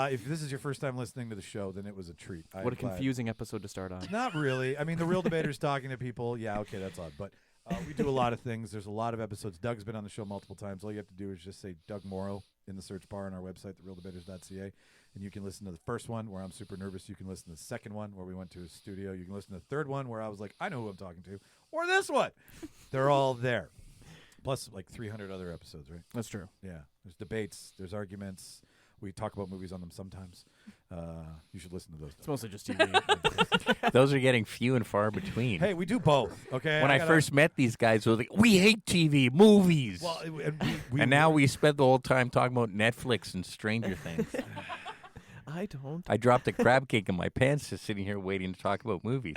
If this is your first time listening to the show, then it was a treat. What a confusing episode to start on. Not really. I mean, the real debater's talking to people. Yeah, okay, that's odd. But we do a lot of things. There's a lot of episodes. Doug's been on the show multiple times. All you have to do is just say Doug Morrow in the search bar on our website, therealdebaters.ca, and you can listen to the first one where I'm super nervous. You can listen to the second one where we went to his studio. You can listen to the third one where I was like, I know who I'm talking to. Or this one. They're all there. Plus like 300 other episodes, right? That's true. Yeah. There's debates. There's arguments. We talk about movies on them sometimes. You should listen to those. It's mostly just TV. Those are getting few and far between. Hey, we do both, okay? When I first met these guys, they were like, we hate TV, movies. Well, and now we spend the whole time talking about Netflix and Stranger Things. I don't. I dropped a crab cake in my pants just sitting here waiting to talk about movies.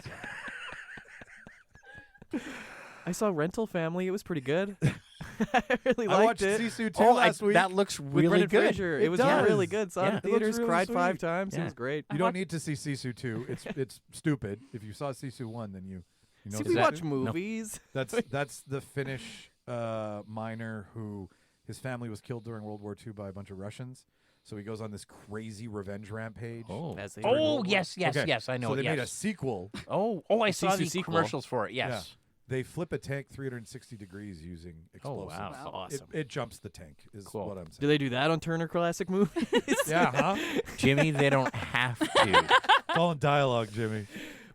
I saw Rental Family. It was pretty good. I really I liked watched it. Sisu 2 last week. That looks With really Brendan good. Fraser. It was does. really good. Saw it in Yeah. It looks theaters. really Cried sweet. 5 times. Yeah. It was great. You don't need to see Sisu 2. It's stupid. If you saw Sisu 1, then you know See, the we that- watch no. movies. That's the Finnish miner who his family was killed during World War II by a bunch of Russians. So he goes on this crazy revenge rampage. Oh, As they oh were. yes, Okay, I know. So they yes. made a sequel. I saw Sisu the sequel. commercials for it. Yes. Yeah. They flip a tank 360 degrees using explosives. wow. That's awesome. It jumps the tank, is Cool. what I'm Do saying. they do that on Turner Classic Movies? Yeah, huh? Jimmy, they don't have to. It's all in dialogue, Jimmy.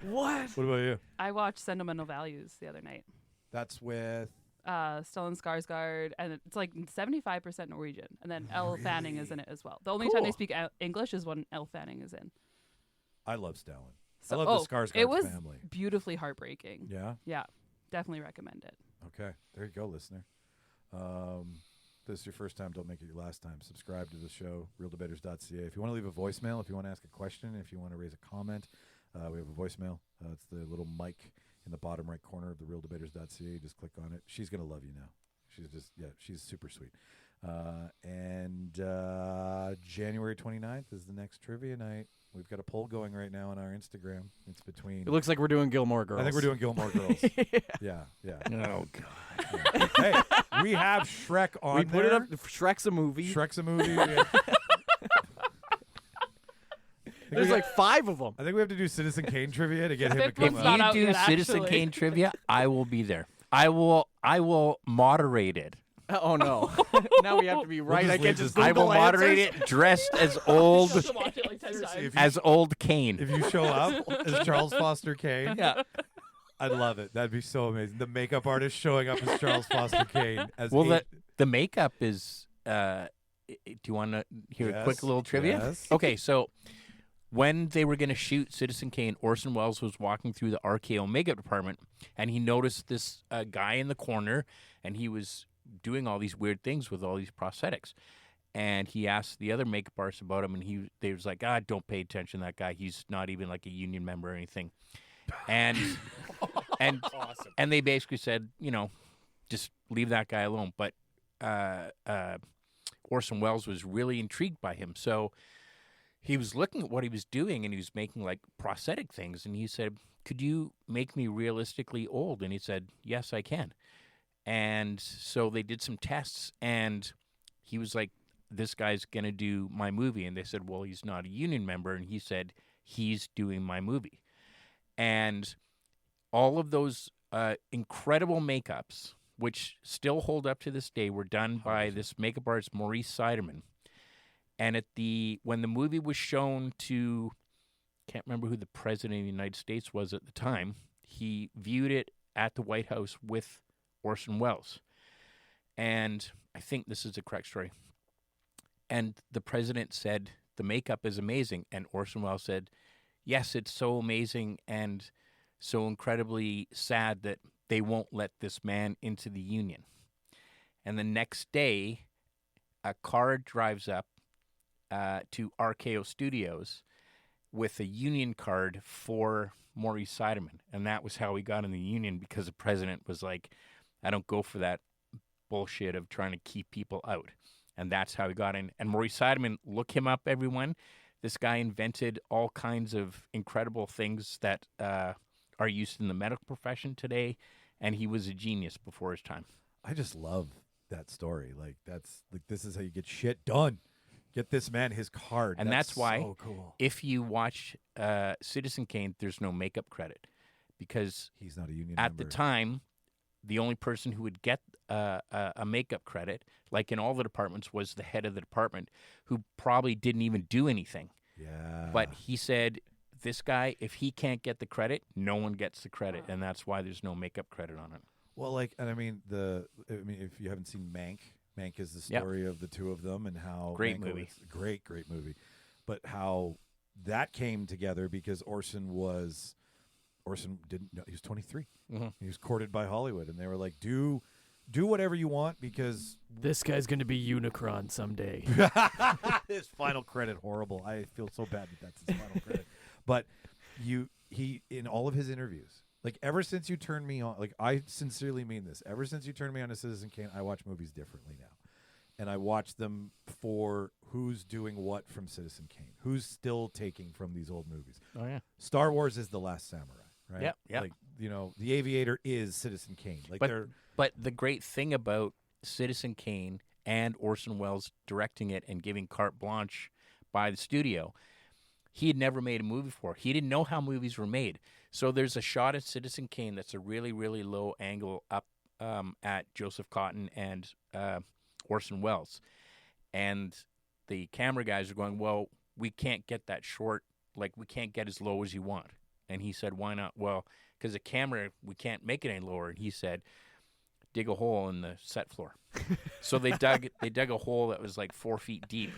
What? What about you? I watched Sentimental Values the other night. That's with... Stellan Skarsgård, and it's like 75% Norwegian, and then Elle Fanning is in it as well. The only time they speak English is when Elle Fanning is in. I love Stalin. So, I love the Skarsgård it was family. beautifully heartbreaking. Yeah? Yeah, definitely recommend it. Okay. There you go, listener. This is your first time, don't make it your last time. Subscribe to the show, realdebaters.ca. If you want to leave a voicemail, if you want to ask a question, if you want to raise a comment, we have a voicemail. It's the little mic in the bottom right corner of the realdebaters.ca. Just click on it. She's going to love you now. She's super sweet. And January 29th is the next trivia night. We've got a poll going right now on our Instagram. It's between... It looks like we're doing Gilmore Girls. I think we're doing Gilmore Girls. Yeah. Oh God. Yeah. Hey, we have Shrek on We put it there. up. Shrek's a movie. Shrek's a movie. We have- There's like 5 of them. I think we have to do Citizen Kane trivia to get him to Fifth come one's If not out. you out do yet, Citizen actually. Kane trivia, I will be there. I will moderate it. Oh no! Now we have to be right. just I leave can't this just. I Google will moderate answers. it dressed as old Watch it like 10 times. If you, as old Kane. if you show up as Charles Foster Kane, Yeah. I'd love it. That'd be so amazing. The makeup artist showing up as Charles Foster Kane. As Well, eight- the makeup is. Do you want to hear a quick Yes, little trivia? yes. Okay, so when they were going to shoot Citizen Kane, Orson Welles was walking through the RKO makeup department, and he noticed this guy in the corner, and he was doing all these weird things with all these prosthetics. And he asked the other makeup artist about him, and they was like, don't pay attention to that guy. He's not even like a union member or anything. And and they basically said, just leave that guy alone. But Orson Welles was really intrigued by him. So he was looking at what he was doing, and he was making like prosthetic things. And he said, could you make me realistically old? And he said, yes, I can. And so they did some tests, and he was like, this guy's going to do my movie. And they said, well, he's not a union member. And he said, he's doing my movie. And all of those incredible makeups, which still hold up to this day, were done by this makeup artist, Maurice Siderman. And when the movie was shown to, can't remember who the president of the United States was at the time, he viewed it at the White House with Orson Welles. And I think this is the correct story. And the president said, the makeup is amazing. And Orson Welles said, yes, it's so amazing and so incredibly sad that they won't let this man into the union. And the next day, a car drives up to RKO Studios with a union card for Maurice Sideman. And that was how he got in the union, because the president was like, I don't go for that bullshit of trying to keep people out. And that's how he got in. And Maurice Sideman, look him up, everyone. This guy invented all kinds of incredible things that are used in the medical profession today. And he was a genius before his time. I just love that story. Like, this is how you get shit done. Get this man his card. And that's why, so cool. If you watch Citizen Kane, there's no makeup credit, because he's not a union at member. the time. The only person who would get a makeup credit, like in all the departments, was the head of the department, who probably didn't even do anything. Yeah. But he said, this guy, if he can't get the credit, no one gets the credit, and that's why there's no makeup credit on it. Well, like, and I mean, if you haven't seen Mank is the story of the two of them and how great Mank movie, great movie, but how that came together because Orson didn't know, he was 23. Mm-hmm. He was courted by Hollywood, and they were like, do whatever you want, because this guy's going to be Unicron someday. His final credit, horrible. I feel so bad that's his final credit. But he in all of his interviews, like, ever since you turned me on, like, I sincerely mean this, ever since you turned me on to Citizen Kane, I watch movies differently now. And I watch them for who's doing what from Citizen Kane, who's still taking from these old movies. Oh, yeah. Star Wars is The Last Samurai. Right? Yeah, yeah. Like, The Aviator is Citizen Kane. Like, but the great thing about Citizen Kane and Orson Welles directing it and giving carte blanche by the studio, he had never made a movie before. He didn't know how movies were made. So there's a shot at Citizen Kane that's a really, really low angle up at Joseph Cotton and Orson Welles. And the camera guys are going, well, we can't get that short. Like, we can't get as low as you want. And he said, why not? Well, because the camera, we can't make it any lower. And he said, dig a hole in the set floor. So they dug a hole that was like 4 feet deep,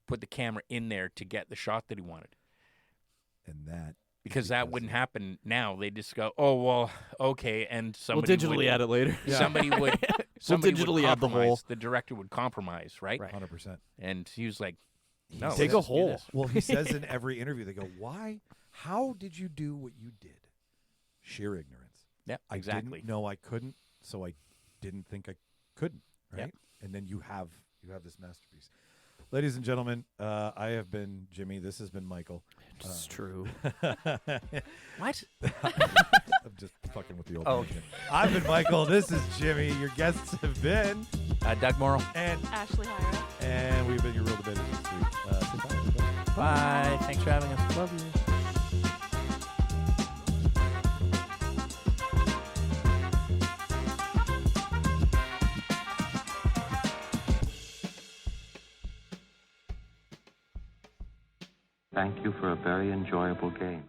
put the camera in there to get the shot that he wanted. And that... Because that wouldn't happen now. They just go, oh, well, okay. And somebody we'll digitally add it later. Somebody would digitally add the hole. The director would compromise, right? 100%. And he was like, no, dig a hole. Well, he says in every interview, they go, why? How did you do what you did? Sheer ignorance. Yeah, exactly. I didn't know I couldn't, so I didn't think I couldn't, right? Yep. And then you have this masterpiece. Ladies and gentlemen, I have been Jimmy. This has been Michael. It's true. What? I'm just fucking with the old man. I've been Michael. This is Jimmy. Your guests have been Doug Morrow and Ashley Hyra. And we've been your real debaters this week. Goodbye. Bye. Thanks for having us. Love you. Thank you for a very enjoyable game.